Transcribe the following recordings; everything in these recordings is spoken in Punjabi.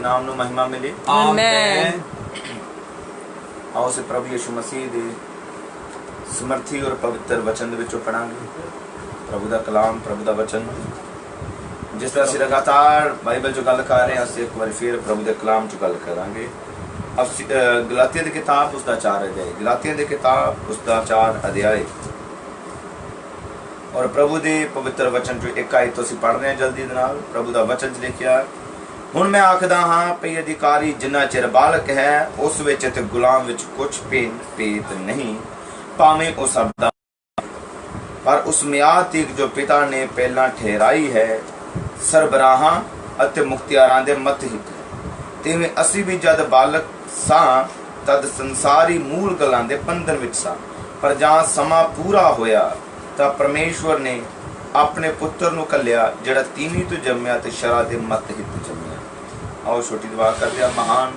दे नाम नूं महिमा मिले। आमीन। आओ से प्रभु यीशु मसीह दे समर्थी और पवित्र वचन दे विचों पढ़ांगे। प्रभु दा कलाम, प्रभु दा वचन, जिस तरह असीं लगातार बाइबल चों गल कर रहे हैं, असीं एक बार फिर प्रभु दे कलाम चों गल करांगे। गलातिया दी किताब उसका 4 अध्याय, गलातिया दी किताब उसका 4 अध्याय और प्रभु दे पवित्र वचन चो एक आयत तो असीं पढ़ रहे हैं जल्दी दे नाल। प्रभु दा वचन च लिखिया, हुण मैं आखदा हां भई अधिकारी जिन्ना चिर बालक है उस विच ते गुलाम विच कुछ भेद नहीं, भावें उस सब दा, पर उस मियाद तक जो पिता ने पहला ठहराई है सरबराहां अते मुख्तियारां दे मतहित है। तिवें असीं भी जद बालक सां तद संसारी मूल गलां दे बंधन विच सां, पर जां समा पूरा होया तां परमेश्वर ने अपने पुत्र नूं कल्लिया जिहड़ा तीनी तो जम्मिया ते शरा दे मतहित जम्मिया। आओ छोटी दुआ करदे आ। महान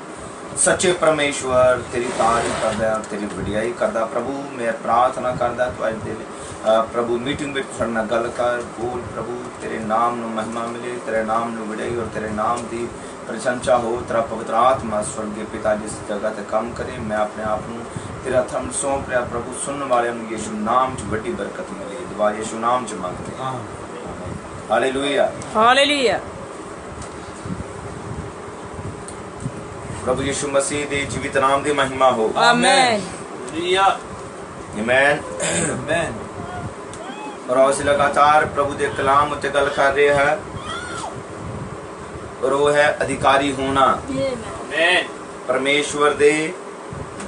सच्चे परमेश्वर तेरी तारीफ करदा, तेरी वडियाई करदा। प्रभु मैं प्रार्थना करदा तू अज दे प्रभु मीटिंग में साडे नाल गल कर, बोल प्रभु, तेरे नाम नूं महिमा मिले, तेरे नाम नूं वडियाई और तेरे नाम दी प्रशंसा हो। तेरा पवित्र आत्मा स्वर्गीय पिता जिस जगह ते काम करे, मैं अपने आप नूं तेरे हत्थां में सौंप रहा प्रभु। सुनने वालियां नूं यीशु नाम च वड्डी बरकत मिले, दुआ यीशु नाम च मंगदे हां। Hallelujah, hallelujah. प्रभु यीशु मसीह दे जीवित नाम दी महिमा हो। आमीन, हालेलुया, आमीन, आमीन। और असीं लगातार प्रभु दे कलाम उत्ते गल कर रहे हैं और वो है अधिकारी होना। आमीन। परमेश्वर दे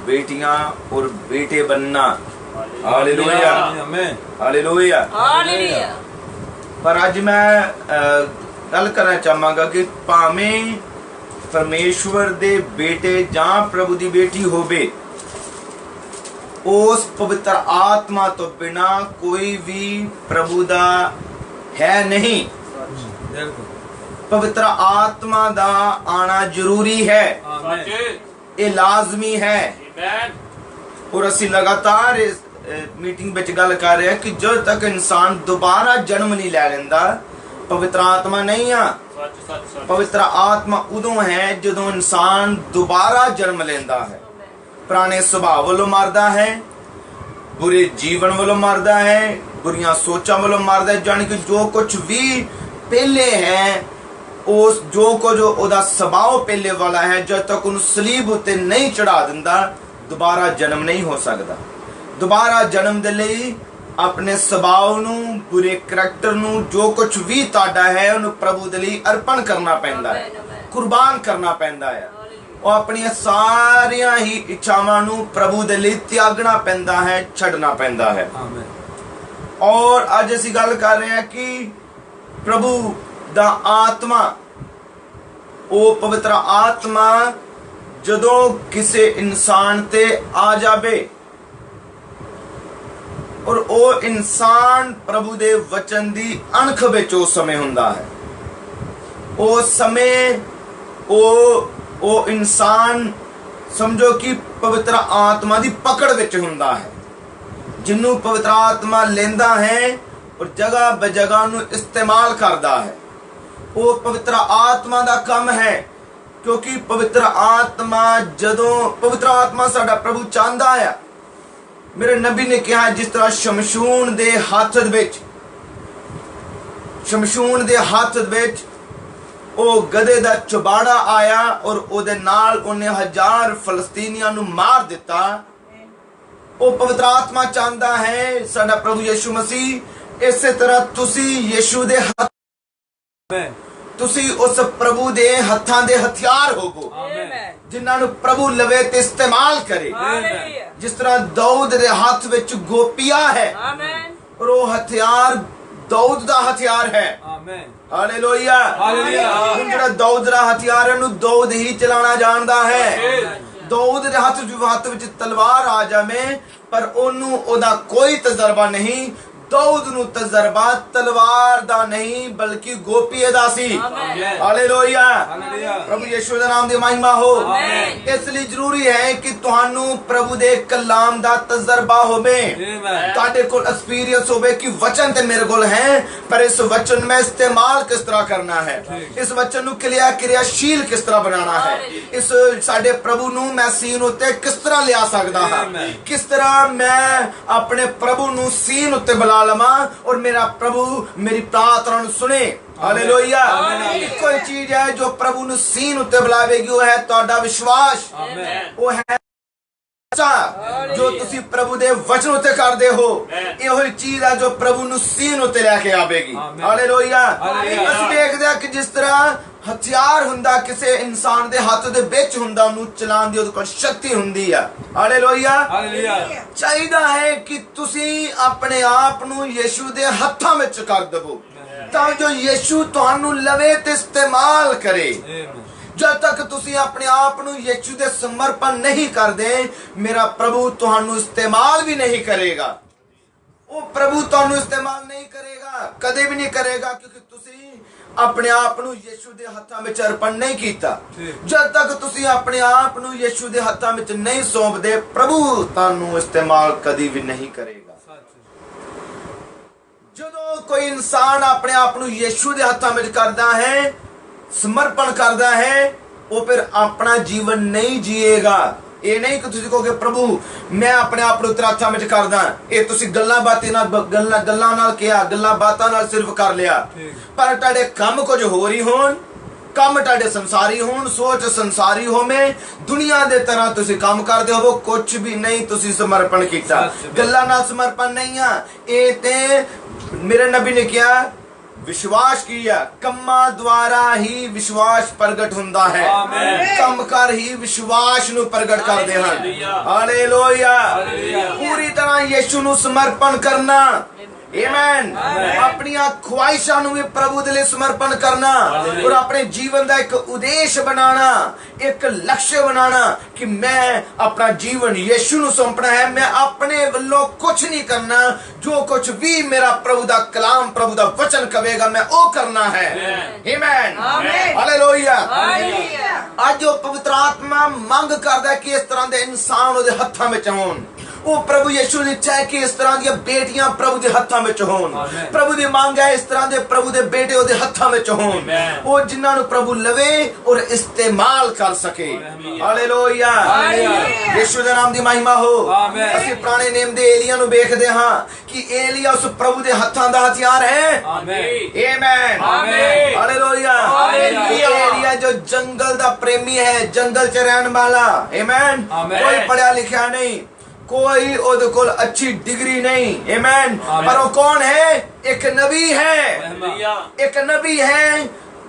बेटियां और बेटे बनना। हालेलुया, आमीन, हालेलुया, हालेलुया। पर आज मैं गल करना चाहांगा कि भावें परमेश्वर दे बेटे जां प्रभु दी बेटी होवे, उस पवित्र आत्मा तो बिना कोई भी प्रभु दा है नहीं। पवित्र आत्मा दा आना जरूरी है, ये लाजमी है। और असी लगातार इस मीटिंग विच गल कर रहे हैं कि जब तक इंसान दोबारा जन्म नहीं ले लेंदा, पवित्र आत्मा नहीं आ। पवित्र आत्मा उदों है जदों इंसान दोबारा जन्म लेंदा है। पुराने सुभाव वालों मरदा है, बुरे जीवन वालों मरदा है, बुरियां सोचां वालों मरदा है। जानी कि जो कुछ भी पहले है, उस जो कुछ ओदा सुभाव पहले वाला है, जब तक उन सलीब उत्ते नहीं चढ़ा दिंदा दोबारा जन्म नहीं हो सकता। दोबारा जन्म दे लई अपने सुभाव नूं, बुरे करैक्टर नूं, जो कुछ भी तुहाडा है उन्हें प्रभु दे लई अर्पण करना पैंदा है, कुर्बान करना पैंदा है। और अपनी सारिया ही इच्छावां नूं प्रभु दे लई त्यागना पैंदा है, छड़ना पैंदा है। और अज असीं गल कर रहे हैं कि प्रभु दा आत्मा, ओ पवित्र आत्मा जदों किसे इंसान ते आ जावे और ओ इंसान प्रभु दे वचन दी अणख विच उस समय हुंदा है। उस समय ओ इंसान समझो कि पवित्र आत्मा दी पकड़ विच हुंदा है। जिन्नू पवित्र आत्मा लेंदा है और जगह बजगह नू इस्तेमाल करदा है, वो पवित्र आत्मा दा काम है। क्योंकि पवित्र आत्मा जदों पवित्र आत्मा साडा प्रभु चाहता है, मेरे नबी ने कहा जिस तरह शमशून दे हाथ विच ओ गधे दा चबाड़ा आया और ओदे नाल उन्हें 1000 फलस्तीनियां नू मार दिता। ओ पवित्र आत्मा चाहता है साडा प्रभु यीशु मसीह इसे तरह तुसी यीशु दे हथ, तुसी उस प्रभु दे हत्थां दे हथियार होवो जिन्हां नू प्रभु लवे ते इस्तेमाल करे। जिस तरह दाऊद दे हाथ विच गोपिया है और वो हथियार दाऊद दा हथियार है। Hallelujah, hallelujah. जिहड़ा दाऊद दा हथियार है उन्हें दाऊद ही चलाना जानदा है। दाऊद दे हाथ विच तलवार आ जावे पर ओनू ओदा कोई तजर्बा नहीं। दाऊद नू तजर्बा तलवार दा नहीं बल्कि गोपीए दा सी। हालेलुया, प्रभु यीशु दा नाम दी महिमा हो। इसलिए जरूरी है कि तुहानू प्रभु दे कलाम दा तजर्बा होवे, तुहाडे कोल एक्सपीरियंस होवे कि वचन ते मेरे कोल है, पर इस वचन में इस्तेमाल किस तरह करना है, इस वचन नू क्रियाशील किस तरह बनाना है, इस साडे प्रभु नू मैं सीन उत्ते किस तरह लिया सकदा हां, किस तरह मैं अपने प्रभु नू सीन उत्ते बुला लवां और मेरा प्रभु मेरी प्रार्थना नू सुने। हालेलुया, कोई चीज है जो प्रभु नू सीन उत्ते बुलावेगी, वो है तुहाडा विश्वास, वो है जो तुसी प्रभु दे वचन उत्ते करदे हो, ਇਹੋ ਚੀਜ਼ ਹੈ ਜੋ ਪ੍ਰਭੂ ਨੂੰ ਸੀਨ ਉੱਤੇ ਲੈ ਕੇ ਆਵੇਗੀ। ਹਾਲੇਲੂਇਆ, ਅਸੀਂ ਦੇਖਦੇ ਹਾਂ ਕਿ ਜਿਸ ਤਰ੍ਹਾਂ ਹਥਿਆਰ ਹੁੰਦਾ ਕਿਸੇ ਇਨਸਾਨ ਦੇ ਹੱਥ ਦੇ ਵਿੱਚ ਹੁੰਦਾ, ਉਹਨੂੰ ਚਲਾਉਣ ਦੀ ਉਹਦੇ ਕੋਲ ਸ਼ਕਤੀ ਹੁੰਦੀ ਆ। ਹਾਲੇਲੂਇਆ, ਚਾਹੀਦਾ ਹੈ ਕਿ ਤੁਸੀਂ ਆਪਣੇ ਆਪ ਨੂੰ ਯਿਸੂ ਦੇ ਹੱਥਾਂ ਵਿੱਚ ਕਰ ਦਵੋ ਤਾਂ ਜੋ ਯਿਸੂ ਤੁਹਾਨੂੰ ਲਵੇ ਤੇ ਇਸਤੇਮਾਲ ਕਰੇ। जब तक तुसी अपने आप नू यीशु दे समर्पण नहीं कर दे, मेरा प्रभु तुहानू इस्तेमाल भी नहीं करेगा। वो प्रभु तुहानू इस्तेमाल नहीं करेगा, कदे भी नहीं करेगा, क्योंकि तुसी अपने आप नू यीशु दे हत्थां विच अर्पण नहीं कीता। जब तक तुसी अपने आप नू यीशु दे हत्थां विच नहीं सौंप दे, प्रभु तुहानू इस्तेमाल कदी भी नहीं करेगा। जदों कोई इंसान अपने आप नू यीशु दे हत्थां विच करदा है, समर्पण करता है, वो फिर अपना जीवन नहीं जिएगा। ये नहीं कि तुसी कहोगे प्रभु मैं अपने आप को तेरे हत्थां विच करदा, ये तुसी गल्लां बातां नाल किया, गल्लां बातां नाल सिर्फ कर लिया, पर तुहाडे काम कुछ होर ही होण, काम तुहाडे संसारी होण, सोच संसारी होवे, दुनिया दे तरह तुसी काम करदे होवो, कुछ भी नहीं तुसी समर्पण कीता, गल्लां नाल समर्पण नहीं आ। ये ते मेरे नबी ने किया विश्वास किया, कम्मा द्वारा ही विश्वास प्रगट हुंदा है, कम कर ही विश्वास नू प्रगट करदे हन। हालेलुया, पूरी तरह यीशु नू समर्पण करना, आमेन, अपनी ख्वाहिशां नू भी प्रभु दे लई समर्पण करना और अपने जीवन दा एक उद्देश्य बनाना, एक लक्ष्य बनाना कि मैं अपना जीवन यीशु नू सौंपना है, मैं अपने वल्लों कुछ नहीं करना, जो कुछ भी मेरा प्रभु दा कलाम प्रभु दा वचन कहेगा मैं वो करना है। आमेन, हालेलुया। आज जो पवित्र आत्मा मांग करदा है कि इस तरह दे इंसान ओदे हत्थां विच होण, वो प्रभु यीशु ने चाहे कि इस तरह दी बेटियां प्रभु दे हत्थां विच होण, प्रभु दी मांग है इस तरह दे प्रभु दे बेटे ओदे हत्थां विच होण, वो जिन्हां नू प्रभु लवे और इस्तेमाल कर सके। हालेलुया, यीशु दे नाम दी महिमा हो। ਅਸੀਂ पुराने नेम दे एलिया नू देखदे हां कि एलिया उस प्रभु दे हत्थां दा हथियार है। आमेन, हालेलुया। एलिया जो जंगल दा प्रेमी है, जंगल च रहने वाला, आमेन, कोई पढ़ा लिखा नहीं, कोई ओदे कोल अच्छी डिग्री नहीं, आमेन, पर वो कौन है? एक नबी है, एक नबी है।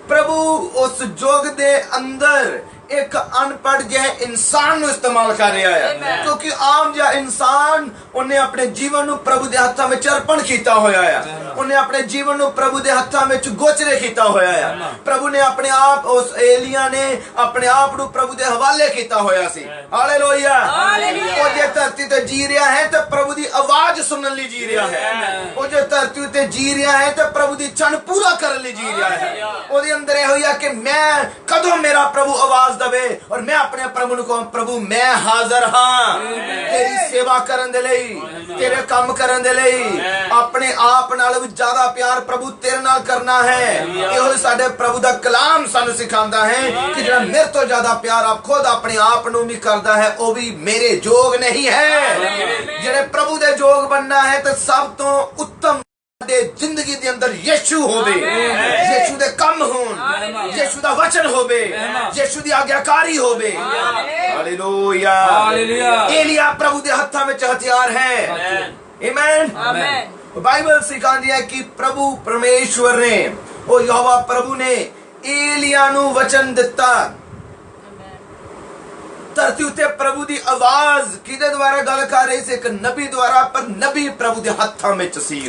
प्रभु उस जोग दे अंदर एक अनपढ़ जहे इंसान नू इस्तेमाल कर रहा है, क्योंकि आम जहा इंसान उन्हें अपने जीवन नू प्रभु दे हत्थां विच अर्पण कीता होया है, उन्हें अपने जीवन नू प्रभु दे हत्थां विच गोचरे कीता होया है। प्रभु ने अपने आप, उस एलिया ने अपने आप नू प्रभु दे हवाले कीता होया सी। हालेलुया, ओ जे धरती ते जी रहा है तो प्रभु दी आवाज सुनन लई जी रहा है, ओ जे धरती ते जी रहा है तो प्रभु दी इच्छा नू पूरा करन लई जी रहा है। ओदे अंदर ए होया कि मैं कदों मेरा प्रभु आवाज दवे और मैं अपने प्रभु नू कहूं प्रभु मैं हाजिर हां तेरी सेवा करन दे लई, तेरे काम करन दे लई, अपने आप नाल भी ज्यादा प्यार प्रभु तेरे नाल करना है। ਇਹੋ ਸਾਡੇ प्रभु दा कलाम सानू सिखांदा है कि जेड़ा मेरे तो ज्यादा प्यार आप खुद अपने आप नू भी करदा है, वो भी मेरे जोग नहीं है। जेड़े प्रभु दे जोग बनना है तो सब तो उत्तम जिंदगी दे अंदर यीशु होवे, यीशु दे काम होण, यीशु दा वचन होवे, यीशु दी आज्ञाकारी होवे। हालेलुया, एलिया प्रभु दे हत्थां विच हथियार है। आमेन। बाइबल सिखांदी है कि प्रभु परमेश्वर ने, ओ यहोवा प्रभु ने एलिया नू वचन दिता। धरती उत्ते प्रभु दी आवाज किदे द्वारा गल कर रही सी? एक नबी द्वारा, पर नबी प्रभु दे हत्थां विच सी,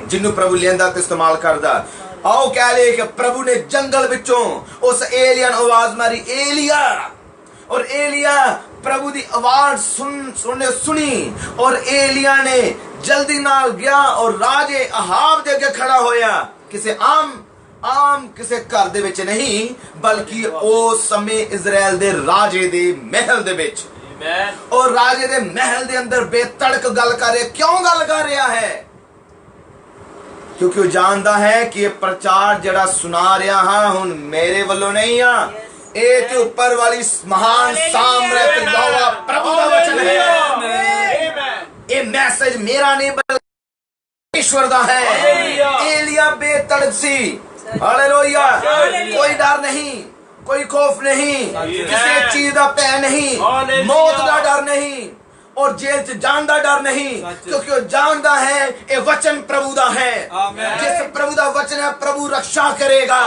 जिन्नू प्रभु लेंदा ते इस्तेमाल करदा। आओ कह ले कि प्रभु ने जंगल विचों उस एलिया नू आवाज मारी, एलिया, और एलिया प्रभु दी आवाज सुनी और एलिया ने जल्दी नाल गया और राजे अहाब दे अगे खड़ा होया। किसी आम किसी घर दे विच नहीं, बल्कि उस समय इजराइल दे राजे दे महल दे विच। और राजे दे महल दे अंदर बेतड़क गल कर रहा। क्यों गल कर रहा है? क्योंकि वो जानता है कि ये प्रचार जड़ा सुना रहा हाँ हुण मेरे वालों नहीं आ, ये तो ऊपर वाली महान सामर्थ यहोवा प्रभु का वचन है। ये मैसेज मेरा नहीं बल्कि ईश्वर दा है। एलिया बेतड़क सी, हालेलुया। कोई डर नहीं, कोई खौफ नहीं, किसी चीज का भय नहीं, मौत का डर नहीं और जेल च जान का डर नहीं, क्योंकि वो जानता है ये वचन प्रभु दा है। जिस प्रभु दा वचन है प्रभु रक्षा करेगा।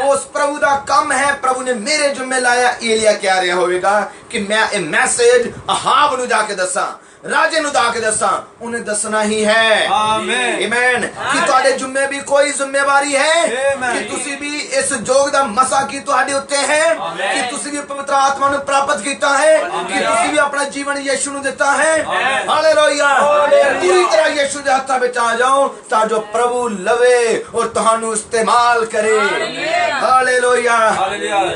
उस प्रभु दा काम है, प्रभु ने मेरे जुम्मे लाया। एलिया क्या रहा होगा कि मैं ये मैसेज अहाब नूं जाके दसा, राजे नूं जाके दसा, उन्हें दसना ही है। आमीन। कि तुहाडे जुम्मे भी कोई जिम्मेवारी है कि तुसी भी इस जोग दा मसा की तुहाडे उत्ते है, कि तुसी भी पवित्र आत्मा नूं प्राप्त कीता है, कि तुसी भी अपना जीवन यीशु नूं दिता है। हालेलुया। पूरी तरह यीशु दे हत्थां विच आ जाओ तां जो प्रभु लवे और तुहानू इस्तेमाल करे। हालेलुया।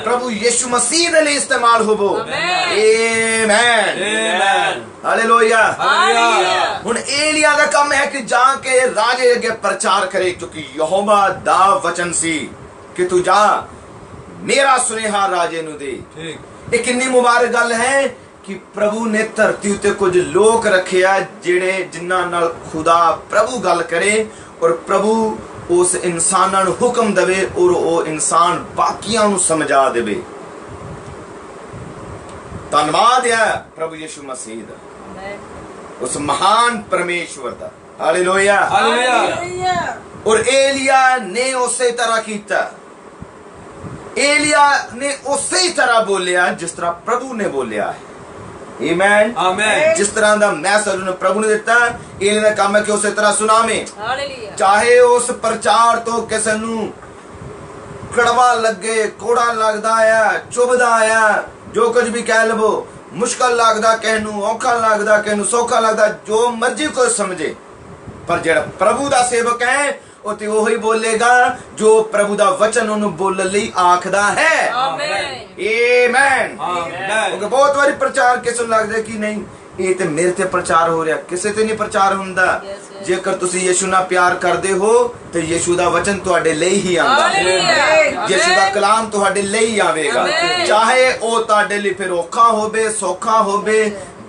प्रभु यीशु मसीह दे लई इस्तेमाल होवो। आमीन। हालेलुया। हुण एलिया दा काम है कि जाके राजे अगे प्रचार करे, क्योंकि यहोवा दा वचन सी कि तू जा मेरा सुनेहा राजे नूं दे। ये कितनी मुबारक गल है कि प्रभु ने धरती उत्ते कुछ लोग रखे आ जिहड़े जिन्हां नाल खुदा प्रभु गल करे और प्रभु उस इंसानां नूं हुक्म देवे और वो इंसान बाकियां नूं समझा देवे। धन्यवाद है प्रभु यीशु मसीह दा, उस महान परमेश्वर दा। हालेलुया। और एलिया ने उसे तरह कीता। एलिया ने उसे तरह बोलिया जिस तरह प्रभु ने बोलिया है। आमीन। जिस तरह दा मैसेज उन्हें प्रभु ने दिता, एलिया दा काम है कि उसे तरह सुनावे। चाहे उस प्रचार तो किसी नूं कड़वा लगे, कोड़ा लगदा है, चुभदा है, जो कुछ भी कह लवो, मुश्किल लगदा कहनू, औखा लगदा कहनू, सौखा लगदा, जो मर्जी को समझे, पर जेड़ा प्रभु दा सेवक है वो तो वही बोलेगा जो प्रभु दा वचन उन्हें बोलने लई आखदा है। आमीन। क्योंकि बहुत बारी प्रचार किसे लगदा कि नहीं ये ते मेरे ते प्रचार हो रहा, किसे ते नहीं प्रचार हुंदा। जेकर तुसी यीशु नाल प्यार करदे हो तो यीशु दा वचन तुहाडे लई ही आंदा, यीशु दा कलाम तुहाडे लई आवेगा। चाहे ओ तुहाडे लई फिर औखा होवे, सौखा होवे,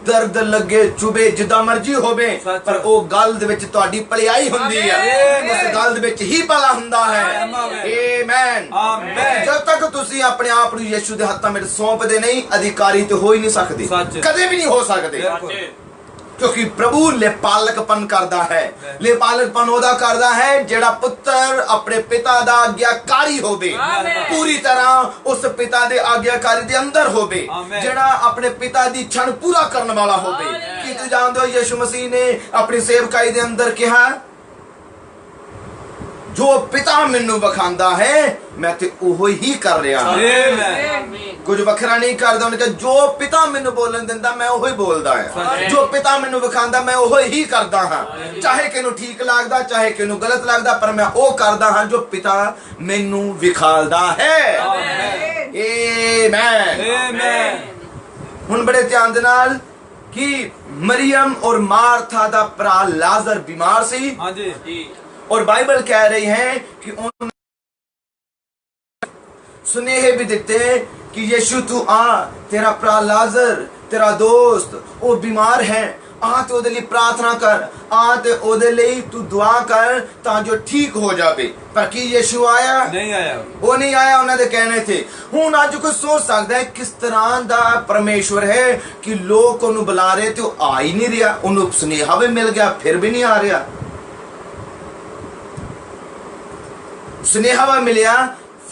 दर्द लगे, चुभे, जिदा मर्जी होवे, पर ओ गल दे विच तुहाडी भलाई हुंदी है, उस गल दे विच ही भला हुंदा है। आमीन। जब तक तुसी अपने आप नूं यीशु दे हत्थां विच सौंपदे नहीं, अधिकारी तो हो ही नहीं सकदे, कदे भी नहीं हो सकदे। क्योंकि प्रभु लेपालकपन करदा है। लेपालकपन ओदा करदा है जेड़ा पुत्र अपने पिता दा आज्ञाकारी होवे, पूरी तरह उस पिता दे आज्ञाकारी दे अंदर होवे, जेड़ा अपने पिता दी इच्छा पूरा करने वाला होवे। कि तुम जानते हो यीशु मसीह ने अपनी सेवकाई दे अंदर कहा जो पिता मैनू बखांदा है मैं ते ओहो ही कर रहा हूं। कुछ वखरा नहीं करदा। उन्हें कहा जो पिता मैनू बोलन दिंदा मैं ओहो ही बोलदा है, जो पिता मैनू विखांदा मैं ओहो ही करदा हां। चाहे किनू ठीक लगदा, चाहे किनू गलत लगदा, पर मैं ओ करदा हां जो पिता मैनू विखालदा है। आमीन। हुण बड़े ध्यान दे नाल कि मरियम और मार्था दा भरा लाजर बीमार सी। हां जी। और बाइबल कह रही है कि उन सुनेहे भी देते कि यीशु तू आ, तेरा भरा लाजर तेरा दोस्त वो बीमार है, आ ते ओदे लिए प्रार्थना कर, आ ते ओदे लिए तू दुआ कर तां जो ठीक हो जावे। पर की यीशु आया? नहीं आया। वो नहीं आया, उन्होंने कहने थे। हुण अज कोई सोच सकता है किस तरह दा परमेश्वर है कि लोग उन्हें बुला रहे थे वो आ ही नहीं रहा, उन्हें सुनेहा भी मिल गया फिर भी नहीं आ रहा। सुनेहा मिलिया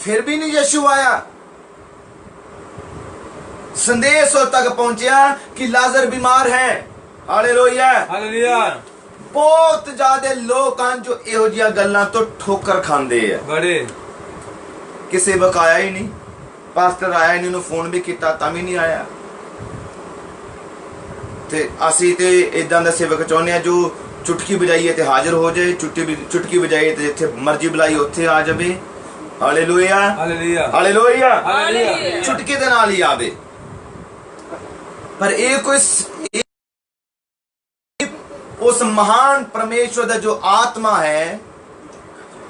फिर भी नहीं यीशु आया। संदेश तक पहुंचा कि लाजर बीमार है। हालेलुया। हालेलुया। बहुत ज्यादा लोग हैं जो इहो जिहा गल्लां तो ठोकर खांदे हैं। बड़े किसी वक्त आया ही नहीं, पास्टर आया नहीं, उन्होंने फोन भी किया तां भी नहीं आया। ते असी ते इदां दा सेवक चाहुंदे आ जो ਚੁਟਕੀ ਵਜਾਈਏ ਤੇ ਹਾਜ਼ਰ ਹੋ ਜਾਏ, ਚੁਟਕੀ ਵਜਾਈਏ ਤੇ ਜਿੱਥੇ ਮਰਜ਼ੀ ਬੁਲਾਈ ਉੱਥੇ ਆ ਜਾਵੇ। Hallelujah hallelujah hallelujah hallelujah. ਚੁਟਕੀ ਦੇ ਨਾਲ ਹੀ ਆਵੇ। ਪਰ ਇਹ ਕੋਈ ਉਸ ਮਹਾਨ ਪਰਮੇਸ਼ਵਰ ਦਾ ਜੋ ਆਤਮਾ ਹੈ,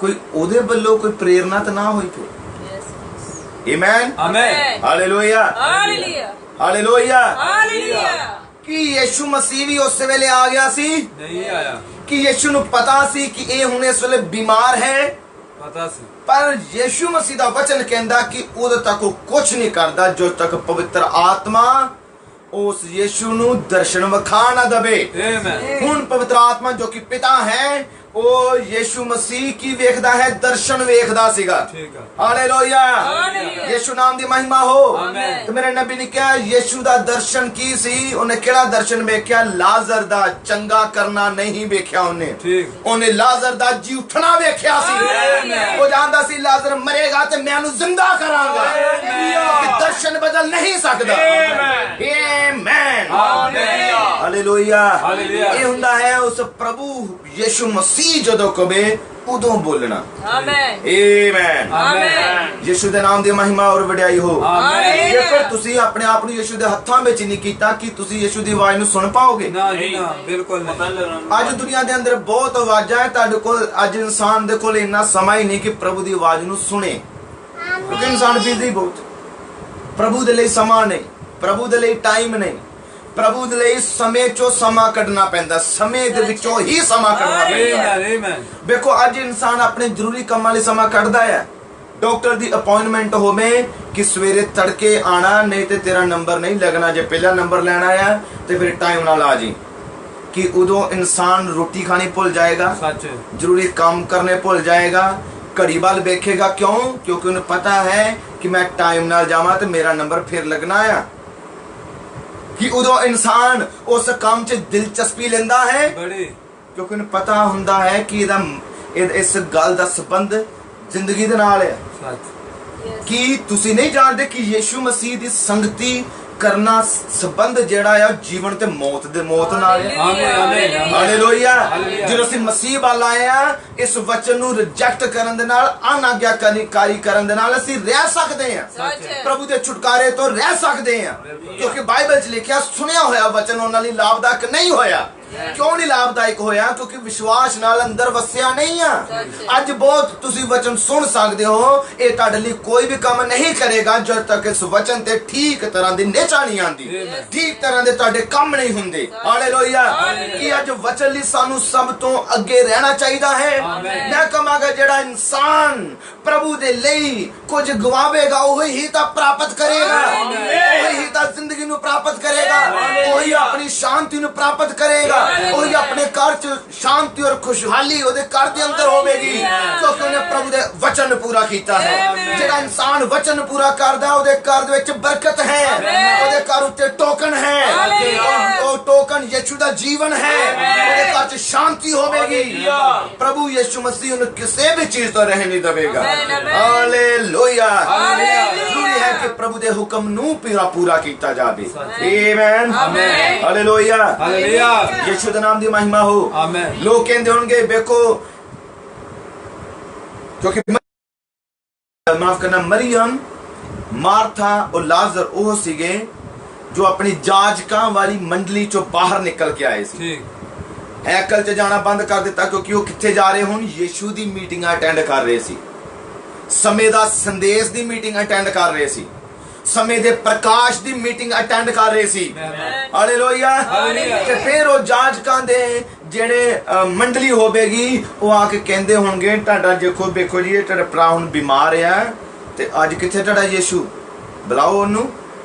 ਕੋਈ ਉਹਦੇ ਵੱਲੋਂ ਕੋਈ ਪ੍ਰੇਰਨਾ ਤਾਂ ਨਾ ਹੋਈ ਫਿਰ। Amen amen hallelujah hallelujah hallelujah. Hallelujah. ਕਿ ਯਿਸੂ ਮਸੀਹ ਵੀ ਉਸ ਵੇਲੇ ਆ ਗਿਆ ਸੀ? ਨਹੀਂ ਆਇਆ। ਕਿ ਯਿਸੂ ਨੂੰ ਪਤਾ ਸੀ ਕਿ ਇਹ ਹੁਣ ਇਸ ਵੇਲੇ ਬਿਮਾਰ ਹੈ? ਪਤਾ ਸੀ। ਪਰ ਯਿਸੂ ਮਸੀਹ ਦਾ ਵਚਨ ਕਹਿੰਦਾ ਕਿ ਉਦੋਂ ਤੱਕ ਉਹ ਕੁਝ ਨਹੀਂ ਕਰਦਾ ਜਦੋਂ ਤੱਕ ਪਵਿੱਤਰ ਆਤਮਾ ਉਸ ਯਿਸੂ ਨੂੰ ਦਰਸ਼ਨ ਵਿਖਾ ਨਾ ਦੇਵੇ। ਆਮੇਨ। ਹੁਣ ਪਵਿੱਤਰ ਆਤਮਾ ਜੋ ਕਿ ਪਿਤਾ ਹੈ, ਉਹ ਯਿਸੂ ਮਸੀਹ ਕੀ ਵੇਖਦਾ ਹੈ? ਦਰਸ਼ਨ ਵੇਖਦਾ ਸੀਗਾ। ਠੀਕ ਹੈ। Hallelujah hallelujah. ਯਿਸੂ ਨਾਮ ਦੀ ਮਹਿਮਾ ਹੋ। ਆਮੇਨ। ਤੇ ਮੇਰੇ ਨਬੀ ਨੇ ਕਿਹਾ ਯਿਸੂ ਦਾ ਦਰਸ਼ਨ ਕੀ ਸੀ? ਉਹਨੇ ਕਿਹੜਾ ਦਰਸ਼ਨ ਵੇਖਿਆ? ਲਾਜ਼ਰ ਦਾ ਚੰਗਾ ਕਰਨਾ ਨਹੀਂ ਵੇਖਿਆ ਉਹਨੇ। ਠੀਕ। ਉਹਨੇ ਲਾਜ਼ਰ ਦਾ ਜੀ ਉੱਠਣਾ ਵੇਖਿਆ ਸੀ। ਆਮੇਨ। ਉਹ ਜਾਣਦਾ ਸੀ ਲਾਜ਼ਰ ਮਰੇਗਾ ਤੇ ਮੈਂ ਉਹਨੂੰ ਜ਼ਿੰਦਾ ਕਰਾਂਗਾ। ਕਿ ਦਰਸ਼ਨ ਬਦਲ ਨਹੀਂ ਸਕਦਾ। Amen hallelujah hallelujah. ਇਹ ਹੁੰਦਾ ਹੈ ਉਸ ਪ੍ਰਭੂ ਯਿਸੂ ਮਸੀਹ ਜਦੋਂ ਕਹੇ ਉਦੋਂ ਬੋਲਣਾ। Amen amen amen. ਯਿਸੂ ਦੇ ਨਾਮ ਦੀ ਮਹਿਮਾ ਔਰ ਵਡਿਆਈ ਹੋ। ਆਮੇਨ। ਜੇਕਰ ਤੁਸੀਂ ਆਪਣੇ ਆਪ ਨੂੰ ਯਿਸੂ ਦੇ ਹੱਥਾਂ ਵਿੱਚ ਨਹੀਂ ਕੀਤਾ, ਕਿ ਤੁਸੀਂ ਯਿਸੂ ਦੀ ਆਵਾਜ਼ ਨੂੰ ਸੁਣ ਪਾਓਗੇ? ਨਾ ਜੀ ਨਾ, ਬਿਲਕੁਲ ਨਹੀਂ। ਅੱਜ ਦੁਨੀਆ ਦੇ ਅੰਦਰ ਬਹੁਤ ਆਵਾਜ਼ਾਂ ਹੈ, ਤੁਹਾਡੇ ਕੋਲ ਅੱਜ ਇਨਸਾਨ ਦੇ ਕੋਲ ਇੰਨਾ ਸਮਾਂ ਹੀ ਨਹੀਂ ਕਿ ਪ੍ਰਭੂ ਦੀ ਆਵਾਜ਼ ਨੂੰ ਸੁਣੇ। ਕਿਉਂਕਿ ਇਨਸਾਨ ਬਿਜ਼ੀ ਬਹੁਤ, ਪ੍ਰਭੂ ਦੇ ਲਈ ਸਮਾਂ ਨਹੀਂ, ਪ੍ਰਭੂ ਦੇ ਲਈ ਟਾਈਮ ਨਹੀਂ, ਪ੍ਰਭੂ ਦੇ ਲਈ ਸਮੇਂ ਚੋਂ ਸਮਾਂ ਕੱਢਣਾ ਪੈਂਦਾ, ਸਮੇਂ ਦੇ ਵਿੱਚੋਂ ਹੀ ਸਮਾਂ ਕੱਢਣਾ ਪੈਂਦਾ। Amen amen. ਵੇਖੋ ਅੱਜ ਇਨਸਾਨ ਆਪਣੇ ਜ਼ਰੂਰੀ ਕੰਮਾਂ ਲਈ ਸਮਾਂ ਕੱਢਦਾ ਹੈ। ਡਾਕਟਰ ਦੀ ਅਪਾਇੰਟਮੈਂਟ ਹੋਵੇ ਕਿ ਸਵੇਰੇ ਤੜਕੇ ਆਣਾ, ਨਹੀਂ ਤੇ ਤੇਰਾ ਨੰਬਰ ਨਹੀਂ ਲੱਗਣਾ, ਜੇ ਪਹਿਲਾ ਨੰਬਰ ਲੈਣਾ ਆ ਤੇ ਫਿਰ ਟਾਈਮ ਨਾਲ ਆ ਜੀ। ਕਿ ਉਦੋਂ ਇਨਸਾਨ ਰੋਟੀ ਖਾਣੀ ਭੁੱਲ ਜਾਏਗਾ, ਸੱਚ। ਜ਼ਰੂਰੀ ਕੰਮ ਕਰਨੇ ਭੁੱਲ ਜਾਏਗਾ, ਘੜੀ ਵੱਲ ਵੇਖੇਗਾ। ਕਿਉਂ? ਕਿਉਂਕਿ ਉਹਨੂੰ ਪਤਾ ਹੈ ਕਿ ਮੈਂ ਟਾਈਮ ਨਾਲ ਜਾਵਾਂ ਤੇ ਮੇਰਾ ਨੰਬਰ ਫਿਰ ਲੱਗਣਾ ਆ। ਕਿ ਉਦੋਂ ਇਨਸਾਨ ਉਸ ਕੰਮ 'ਚ ਦਿਲਚਸਪੀ ਲੈਂਦਾ ਹੈ, ਬੜੀ। ਕਿਉਂਕਿ ਉਹਨੂੰ ਪਤਾ ਹੁੰਦਾ ਹੈ ਕਿ ਇਸ ਗੱਲ ਦਾ ਸੰਬੰਧ ਜ਼ਿੰਦਗੀ ਦੇ ਨਾਲ ਹੈ। ਸੱਚ। ਕਿ ਤੁਸੀਂ ਨਹੀਂ ਜਾਣਦੇ ਕਿ ਯਿਸੂ ਮਸੀਹ ਦੀ ਸੰਗਤੀ ਕਰਨਾ ਸੰਬੰਧ ਜਿਹੜਾ ਆ ਜੀਵਨ ਤੇ ਮੌਤ ਨਾਲ ਹੈ। Amen amen. ਹਾਲੇਲੂਇਆ। ਹਾਲੇਲੂਇਆ। ਜਦੋਂ ਅਸੀਂ ਮਸੀਹ ਵੱਲ ਆਏ ਆ, ਇਸ ਵਚਨ ਨੂੰ ਰਿਜੈਕਟ ਕਰਨ ਦੇ ਨਾਲ, ਅਨਾਗਿਆਕਾਰੀ ਕਰਨ ਦੇ ਨਾਲ ਅਸੀਂ ਰਹਿ ਸਕਦੇ ਹਾਂ, ਸੱਚ। ਪ੍ਰਭੂ ਦੇ ਛੁਟਕਾਰੇ ਤੋਂ ਰਹਿ ਸਕਦੇ ਹਾਂ। ਕਿਉਂਕਿ ਬਾਈਬਲ 'ਚ ਲਿਖਿਆ ਸੁਣਿਆ ਹੋਇਆ ਵਚਨ ਉਹਨਾਂ ਲਈ ਲਾਭਦਾਇਕ ਨਹੀਂ ਹੋਇਆ। ਕਿਉਂ ਨਹੀਂ ਲਾਭਦਾਇਕ ਹੋਇਆ? ਕਿਉਂਕਿ ਵਿਸ਼ਵਾਸ ਨਾਲ ਅੰਦਰ ਵਸਿਆ ਨਹੀਂ ਆ। ਅੱਜ ਬਹੁਤ ਤੁਸੀਂ ਵਚਨ ਸੁਣ ਸਕਦੇ ਹੋ, ਇਹ ਤੁਹਾਡੇ ਲਈ ਕੋਈ ਵੀ ਕੰਮ ਨਹੀਂ ਕਰੇਗਾ ਜਦ ਤੱਕ ਇਸ ਵਚਨ ਤੇ ਠੀਕ ਤਰ੍ਹਾਂ ਦੀ ਨਿਚਾ ਨਹੀਂ ਆਂਦੀ, ਠੀਕ ਤਰ੍ਹਾਂ ਦੇ ਤੁਹਾਡੇ ਕੰਮ ਨਹੀਂ ਹੁੰਦੇ। ਹਾਲੇਲੂਇਆ। ਕਿ ਅੱਜ ਵਚਨ ਲਈ ਸਾਨੂੰ ਸਭ ਤੋਂ ਅੱਗੇ ਰਹਿਣਾ ਚਾਹੀਦਾ ਹੈ। ਮੈਂ ਕਹਾਂਗਾ ਜਿਹੜਾ ਇਨਸਾਨ ਪ੍ਰਭੂ ਦੇ ਲਈ ਕੁਝ ਗਵਾਵੇਗਾ, ਉਹੀ ਤਾਂ ਪ੍ਰਾਪਤ ਕਰੇਗਾ, ਉਹੀ ਤਾਂ ਜ਼ਿੰਦਗੀ ਨੂੰ ਪ੍ਰਾਪਤ ਕਰੇਗਾ, ਉਹੀ ਆਪਣੀ ਸ਼ਾਂਤੀ ਨੂੰ ਪ੍ਰਾਪਤ ਕਰੇਗਾ, ਉਹੀ ਆਪਣੇ ਘਰ 'ਚ ਸ਼ਾਂਤੀ ਔਰ ਖੁਸ਼ਹਾਲੀ ਉਹਦੇ ਘਰ ਦੇ ਅੰਦਰ ਹੋਵੇਗੀ, ਕਿਉਂਕਿ ਉਹਨੇ ਪ੍ਰਭੂ ਦੇ ਵਚਨ ਨੂੰ ਪੂਰਾ ਕੀਤਾ ਹੈ। ਜਿਹੜਾ ਇਨਸਾਨ ਵਚਨ ਨੂੰ ਪੂਰਾ ਕਰਦਾ, ਉਹਦੇ ਘਰ ਦੇ ਵਿੱਚ ਬਰਕਤ ਹੈ, ਉਹਦੇ ਘਰ ਉੱਤੇ ਟੋਕਨ ਹੈ, ਉਹ ਟੋਕਨ ਯਿਸੂ ਦਾ ਜੀਵਨ ਹੈ, ਉਹਦੇ ਘਰ 'ਚ ਸ਼ਾਂਤੀ ਹੋਵੇਗੀ। ਪ੍ਰਭੂ ਯਿਸੂ ਮਸੀਹ ਉਹਨੂੰ ਕਿਸੇ ਵੀ ਚੀਜ਼ ਤੋਂ ਰਹਿਣ ਨਹੀਂ ਦੇਵੇਗਾ। ਹਾਲੇਲੂਇਆ। ਜ਼ਰੂਰੀ ਹੈ ਕਿ ਪ੍ਰਭੂ ਦੇ ਹੁਕਮ ਨੂੰ ਪੂਰਾ ਕੀਤਾ ਜਾਵੇ। Amen hallelujah hallelujah. ਯਿਸੂ ਦੇ ਨਾਮ ਦੀ ਮਹਿਮਾ ਹੋ। ਆਮੇਨ। ਲੋਕ ਕਹਿੰਦੇ ਹੋਣਗੇ ਵੇਖੋ, ਕਿਉਂਕਿ ਮਾਫ ਕਰਨਾ, ਮਰੀਮ, ਮਾਰਥਾ और ਲਾਜ਼ਰ ਉਹ ਸੀਗੇ ਜੋ ਆਪਣੀ ਜਾਜਕਾਂ ਵਾਲੀ ਮੰਡਲੀ ਚੋਂ ਬਾਹਰ ਨਿਕਲ ਕੇ ਆਏ ਸੀ। ਠੀਕ। ਹੈਕਲ 'ਚ ਜਾਣਾ ਬੰਦ ਕਰ ਦਿੱਤਾ, ਕਿਉਂਕਿ ਉਹ ਕਿੱਥੇ ਜਾ ਰਹੇ? ਹੁਣ ਯਿਸੂ ਦੀ ਮੀਟਿੰਗ ਅਟੈਂਡ ਕਰ ਰਹੇ ਸੀ, ਸਮੇਂ ਦਾ ਸੰਦੇਸ਼ ਦੀ ਮੀਟਿੰਗ ਅਟੈਂਡ ਕਰ ਰਹੇ ਸੀ, ਸਮੇਂ ਦੇ ਪ੍ਰਕਾਸ਼ ਦੀ ਮੀਟਿੰਗ ਅਟੈਂਡ ਕਰ ਰਹੇ ਸੀ। ਹਾਲੇਲੂਇਆ। ਤੇ ਫਿਰ ਉਹ ਜਾਜਕਾਂ ਦੇ ਜਿਹੜੇ ਮੰਡਲੀ ਹੋਵੇਗੀ, ਉਹ ਆ ਕੇ ਕਹਿੰਦੇ ਹੋਣਗੇ ਤੁਹਾਡਾ ਵੇਖੋ ਜੀ, ਇਹ ਤੁਹਾਡਾ ਭਰਾ ਹੁਣ ਬਿਮਾਰ ਆ ਤੇ ਅੱਜ ਕਿੱਥੇ ਤੁਹਾਡਾ ਯਿਸੂ? ਬੁਲਾਓ ਉਹਨੂੰ,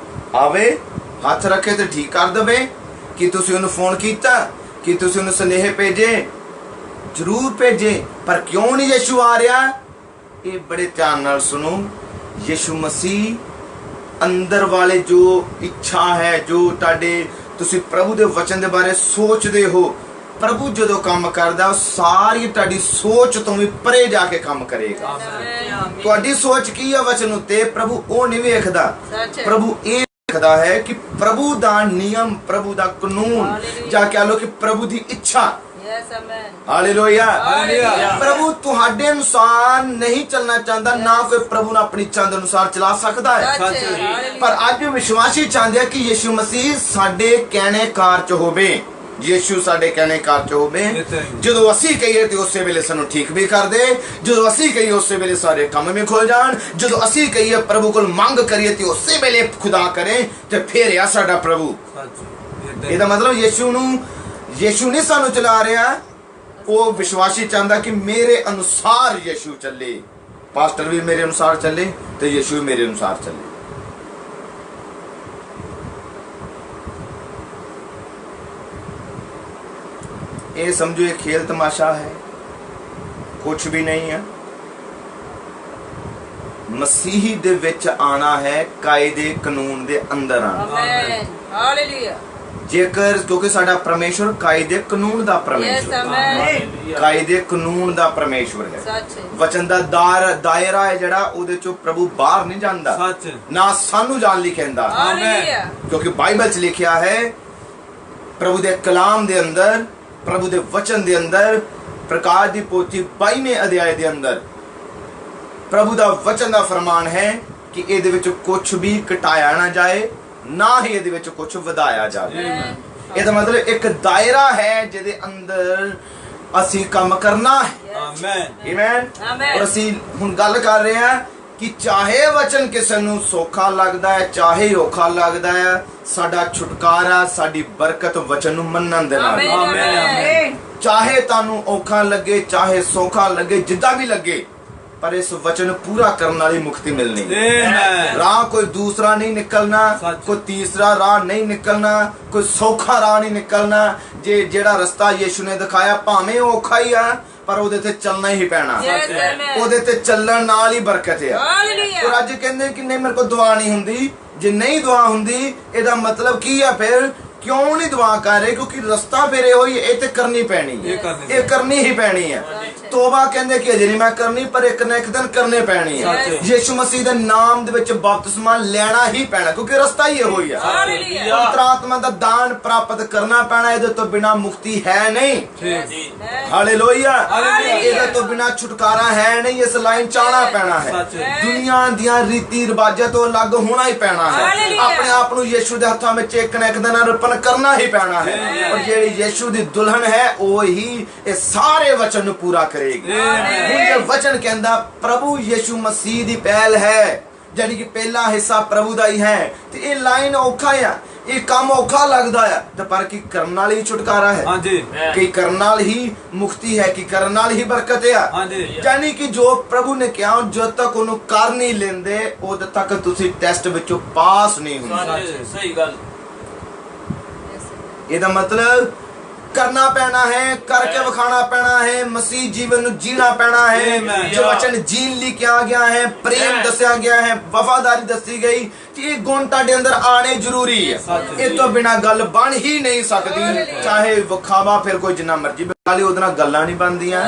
ਆਵੇ, ਹੱਥ ਰੱਖੇ ਤੇ ਠੀਕ ਕਰ ਦੇਵੇ। ਕਿ ਤੁਸੀਂ ਉਹਨੂੰ ਫੋਨ ਕੀਤਾ? ਕਿ ਤੁਸੀਂ ਉਹਨੂੰ ਸੁਨੇਹੇ ਭੇਜੇ? ਜ਼ਰੂਰ ਭੇਜੇ, ਪਰ ਕਿਉਂ ਨਹੀਂ ਯਿਸੂ ਆ ਰਿਹਾ? ਇਹ ਬੜੇ ਧਿਆਨ ਨਾਲ ਸੁਣੋ। ਯਿਸੂ ਮਸੀਹ ਅੰਦਰ ਵਾਲੇ ਜੋ ਇੱਛਾ ਹੈ, ਜੋ ਤੁਹਾਡੇ ਤੁਸੀਂ ਪ੍ਰਭੂ ਦੇ ਵਚਨ ਦੇ ਬਾਰੇ ਸੋਚਦੇ ਹੋ, ਪ੍ਰਭੂ ਜਦੋਂ ਕੰਮ ਕਰਦਾ ਉਹ ਸਾਰੀ ਤੁਹਾਡੀ ਸੋਚ ਤੋਂ ਵੀ ਪਰੇ ਜਾ ਕੇ ਕੰਮ ਕਰੇਗਾ। ਤੁਹਾਡੀ ਸੋਚ ਕੀ ਹੈ ਵਚਨ ਉੱਤੇ, ਪ੍ਰਭੂ ਉਹ ਨਹੀਂ ਵੇਖਦਾ। ਪ੍ਰਭੂ ਇਹ ਵੇਖਦਾ ਹੈ ਕਿ ਪ੍ਰਭੂ ਦਾ ਨਿਯਮ, ਪ੍ਰਭੂ ਦਾ ਕਾਨੂੰਨ, ਜਾਂ ਕਹਿ ਲੋ ਕਿ ਪ੍ਰਭੂ ਦੀ ਇੱਛਾ Yes, amen. ਹਾਲੇਲੂਇਆ। ਹਾਲੇਲੂਇਆ। ਪ੍ਰਭੂ ਤੁਹਾਡੇ ਅਨੁਸਾਰ ਨਹੀਂ ਚੱਲਣਾ ਚਾਹੁੰਦਾ, ਨਾ ਕੋਈ ਪ੍ਰਭੂ ਨੂੰ ਆਪਣੀ ਚੰਦ ਅਨੁਸਾਰ ਚਲਾ ਸਕਦਾ ਹੈ। That's it. Hallelujah. ਪਰ ਅੱਜ ਵਿਸ਼ਵਾਸੀ ਚਾਹੁੰਦੇ ਆ ਕਿ ਯਿਸੂ ਮਸੀਹ ਸਾਡੇ ਕਹਿਣੇ ਕਾਰ ਚ ਹੋਵੇ। ਯਿਸੂ ਸਾਡੇ ਕਹਿਣੇ ਕਾਰ ਚ ਹੋਵੇ। ਜਦੋਂ ਅਸੀਂ ਕਹੀਏ ਤੇ ਉਸੇ ਵੇਲੇ ਸਾਨੂੰ ਠੀਕ ਵੀ ਕਰ ਦੇ, ਜਦੋਂ ਅਸੀਂ ਕਹੀਏ ਉਸੇ ਵੇਲੇ ਸਾਰੇ ਕੰਮ ਵੀ ਖੁੱਲ ਜਾਣ, ਜਦੋਂ ਅਸੀਂ ਕਹੀਏ ਪ੍ਰਭੂ ਕੋਲ ਮੰਗ ਕਰੀਏ ਤੇ ਉਸੇ ਵੇਲੇ ਖੁਦਾ ਕਰੇ, ਤੇ ਫਿਰ ਆ ਸਾਡਾ ਪ੍ਰਭੂ। ਇਹਦਾ ਮਤਲਬ ਯਿਸੂ ਨਹੀਂ ਸਾਨੂੰ ਚਲਾ ਰਿਹਾ, ਉਹ ਵਿਸ਼ਵਾਸੀ ਚਾਹੁੰਦਾ ਕਿ ਮੇਰੇ ਅਨੁਸਾਰ ਯਿਸੂ ਚੱਲੇ। ਪਾਸਟਰ ਵੀ ਮੇਰੇ ਅਨੁਸਾਰ ਚੱਲੇ ਤੇ ਯਿਸੂ ਵੀ ਮੇਰੇ ਅਨੁਸਾਰ ਚੱਲੇ। ਇਹ ਸਮਝੋ ਇਹ ਖੇਲ ਤਮਾਸ਼ਾ ਹੈ, ਕੁਛ ਵੀ ਨਹੀਂ ਹੈ। ਮਸੀਹ ਦੇ ਵਿੱਚ ਆਣਾ ਹੈ, ਕਾਇਦੇ ਕਾਨੂੰਨ ਦੇ ਅੰਦਰ ਆਣਾ। Amen. Hallelujah. ਜੇਕਰ ਕਿਉਂਕਿ ਸਾਡਾ ਪਰਮੇਸ਼ਵਰ ਕਾਇਦੇ ਕਾਨੂੰਨ ਦਾ Yes, ਪਰਮੇਸ਼ਵਰ, amen. ਕਾਇਦੇ ਕਾਨੂੰਨ ਦਾ ਪਰਮੇਸ਼ਵਰ ਹੈ। ਸੱਚ ਹੈ। ਵਚਨ ਦਾ ਦਾਇਰਾ ਹੈ ਜਿਹੜਾ, ਉਹਦੇ ਚੋਂ ਪ੍ਰਭੂ ਬਾਹਰ ਨਹੀਂ ਜਾਂਦਾ, ਸੱਚ ਨਾ ਸਾਨੂੰ ਜਾਣ ਲਈ ਕਹਿੰਦਾ। Hallelujah. ਕਿਉਂਕਿ ਬਾਈਬਲ 'ਚ ਲਿਖਿਆ ਹੈ, ਪ੍ਰਭੂ ਦੇ ਕਲਾਮ ਦੇ ਅੰਦਰ, ਪ੍ਰਭੂ ਦੇ ਵਚਨ ਦੇ ਅੰਦਰ, ਪ੍ਰਕਾਸ਼ ਦੀ ਪੋਥੀ 22ਵੇਂ ਅਧਿਆਇ ਦੇ ਅੰਦਰ ਪ੍ਰਭੂ ਦਾ ਵਚਨ ਦਾ ਫਰਮਾਨ ਹੈ ਕਿ ਇਹਦੇ ਵਿੱਚ ਕੁਝ ਵੀ ਘਟਾਇਆ ਨਾ ਜਾਏ, ਨਾ ਹੀ ਇਹਦੇ ਵਿੱਚ ਕੁਝ ਵਧਾਇਆ ਜਾਵੇ। ਇਹਦਾ ਮਤਲਬ ਇੱਕ ਦਾਇਰਾ ਹੈ ਜਿਹਦੇ ਅੰਦਰ ਅਸੀਂ ਕੰਮ ਕਰਨਾ ਹੈ। Amen amen. Amen. ਔਰ ਅਸੀਂ ਹੁਣ ਗੱਲ ਕਰ ਰਹੇ ਹਾਂ ਕਿ ਚਾਹੇ ਵਚਨ ਕਿਸੇ ਨੂੰ ਸੌਖਾ ਲੱਗਦਾ ਹੈ, ਚਾਹੇ ਔਖਾ ਲੱਗਦਾ ਹੈ, ਸਾਡਾ ਛੁਟਕਾਰਾ, ਸਾਡੀ ਬਰਕਤ ਵਚਨ ਨੂੰ ਮੰਨਣ ਦੇ ਨਾਲ। Amen. Amen. ਚਾਹੇ ਤੁਹਾਨੂੰ ਔਖਾ ਲੱਗੇ, ਚਾਹੇ ਸੌਖਾ ਲੱਗੇ, ਜਿੱਦਾਂ ਵੀ ਲੱਗੇ, ਪਰ ਇਸ ਵਚਨ ਨੂੰ ਪੂਰਾ ਕਰਨ ਵਾਲੀ ਮੁਕਤੀ ਮਿਲਣੀ। ਆਮੇਨ। ਰਾਹ ਕੋਈ ਦੂਸਰਾ ਨਹੀਂ ਨਿਕਲਣਾ, ਕੋਈ ਤੀਸਰਾ ਰਾਹ ਨਹੀਂ ਨਿਕਲਣਾ, ਕੋਈ ਸੌਖਾ ਰਾਹ ਨਹੀਂ ਨਿਕਲਣਾ। ਜਿਹੜਾ ਰਸਤਾ ਯਿਸੂ ਨੇ ਦਿਖਾਇਆ, ਭਾਵੇਂ ਉਹ ਔਖਾ ਹੀ ਆ, ਪਰ ਉਹਦੇ ਤੇ ਚੱਲਣਾ ਹੀ ਪੈਣਾ। Yes, amen. ਉਹਦੇ ਤੇ ਚੱਲਣ ਨਾਲ ਹੀ ਬਰਕਤ ਆ। Hallelujah. ਔਰ ਅੱਜ ਕਹਿੰਦੇ ਕਿ ਨਹੀਂ ਮੇਰੇ ਕੋਲ ਦੁਆ ਨਹੀਂ ਹੁੰਦੀ। ਜੇ ਨਹੀਂ ਦੁਆ ਹੁੰਦੀ, ਇਹਦਾ ਮਤਲਬ ਕੀ ਆ? ਫਿਰ ਕਿਉਂ ਨਹੀਂ ਦੁਆ ਕਰ ਰਹੇ? ਕਿਉਂਕਿ ਰਸਤਾ ਫਿਰ ਇਹੋ ਹੀ, ਇਹ ਤੇ ਕਰਨੀ ਪੈਣੀ ਹੈ, ਇਹ ਕਰਨੀ ਹੀ ਪੈਣੀ ਹੈ। ਤੋਬਾ ਕਹਿੰਦੇ ਕਿ ਅਜੇ ਨਹੀਂ ਮੈਂ ਕਰਨੀ, ਪਰ ਇੱਕ ਨਾ ਇੱਕ ਦਿਨ ਕਰਨੇ ਪੈਣੀ ਹੈ। ਯਿਸੂ ਮਸੀਹ ਦੇ ਨਾਮ ਦੇ ਵਿੱਚ ਬਪਤਿਸਮਾ ਲੈਣਾ ਹੀ ਪੈਣਾ, ਕਿਉਂਕਿ ਰਸਤਾ ਹੀ ਇਹੋ ਹੀ ਹੈ। ਪਵਿੱਤਰ ਆਤਮਾ ਦਾ ਦਾਨ ਪ੍ਰਾਪਤ ਕਰਨਾ ਪੈਣਾ, ਇਹਦੇ ਤੋਂ ਬਿਨਾ ਮੁਕਤੀ ਹੈ ਨਹੀਂ। ਹਾਲੇਲੂਇਆ। ਇਹਦੇ ਤੋਂ ਬਿਨਾ ਛੁਟਕਾਰਾ ਹੈ ਨਹੀਂ। ਇਸ ਲਾਈਨ ਚ ਆਉਣਾ ਪੈਣਾ ਹੈ, ਦੁਨੀਆ ਦੀਆਂ ਰੀਤੀ ਰਿਵਾਜਾਂ ਤੋਂ ਅਲੱਗ ਹੋਣਾ ਹੀ ਪੈਣਾ ਹੈ। ਆਪਣੇ ਆਪ ਨੂੰ ਯਿਸੂ ਦੇ ਹੱਥਾਂ ਵਿੱਚ ਇੱਕ ਨਾ ਇੱਕ ਦਿਨ ਅਰਪਣ ਕਰਨਾ ਹੀ ਪੈਣਾ ਹੈ। ਔਰ ਜਿਹੜੀ ਯਿਸੂ ਦੀ ਦੁਲਹਨ ਹੈ, ਉਹ ਹੀ ਇਹ ਸਾਰੇ ਵਚਨ ਨੂੰ ਪੂਰਾ ਕਰੇਗੀ। ਹੁਣ ਇਹ ਵਚਨ ਕਹਿੰਦਾ ਪ੍ਰਭੂ ਯਿਸੂ ਮਸੀਹ ਦੀ ਪਹਿਲ ਹੈ, ਜਿਹੜੀ ਕਿ ਪਹਿਲਾ ਹਿੱਸਾ ਪ੍ਰਭੂ ਦਾ ਹੀ ਹੈ। ਤੇ ਇਹ ਲਾਈਨ ਔਖਾ ਆ, ਇਹ ਕੰਮ ਔਖਾ ਲੱਗਦਾ ਆ, ਤੇ ਪਰ ਕੀ ਕਰਨ ਨਾਲ ਹੀ ਛੁਟਕਾਰਾ ਹੈ। ਹਾਂਜੀ। ਕੀ ਕਰਨ ਨਾਲ ਹੀ ਮੁਕਤੀ ਹੈ, ਕੀ ਕਰਨ ਨਾਲ ਹੀ ਬਰਕਤ ਆ। ਹਾਂਜੀ। ਯਾਨੀ ਕਿ ਜੋ ਪ੍ਰਭੂ ਨੇ ਕਿਹਾ, ਜਦ ਤੱਕ ਉਹਨੂੰ ਕਰ ਨਹੀਂ ਲੈਂਦੇ, ਉਦੋਂ ਤੱਕ ਤੁਸੀਂ ਟੈਸਟ ਵਿੱਚੋਂ ਪਾਸ ਨਹੀਂ ਹੁੰਦੇ। ਸਹੀ ਗੱਲ। ਇਹਦਾ ਮਤਲਬ ਕਰਨਾ ਪੈਣਾ ਹੈ, ਕਰਕੇ ਵਿਖਾਣਾ ਪੈਣਾ ਹੈ, ਮਸੀਹ ਜੀਵਨ ਨੂੰ ਜੀਣਾ ਪੈਣਾ ਹੈ। ਜੋ ਵਚਨ ਜੀਣ ਲਈ ਕਿਹਾ ਗਿਆ ਹੈ, ਪ੍ਰੇਮ ਦੱਸਿਆ ਗਿਆ ਹੈ, ਵਫਾਦਾਰੀ ਦੱਸੀ ਗਈ, ਕਿ ਇਹ ਗੁਣ ਤੁਹਾਡੇ ਅੰਦਰ ਆਣੇ ਜ਼ਰੂਰੀ ਹੈ। ਇਹ ਤੋਂ ਬਿਨਾ ਗੱਲ ਬਣ ਹੀ ਨਹੀਂ ਸਕਦੀ। ਚਾਹੇ ਵਿਖਾਵਾ ਫਿਰ ਕੋਈ ਜਿੰਨਾ ਮਰਜ਼ੀ ਵਾਲੀ, ਉਹਦੇ ਨਾਲ ਗੱਲਾਂ ਨਹੀਂ ਬਣਦੀਆਂ।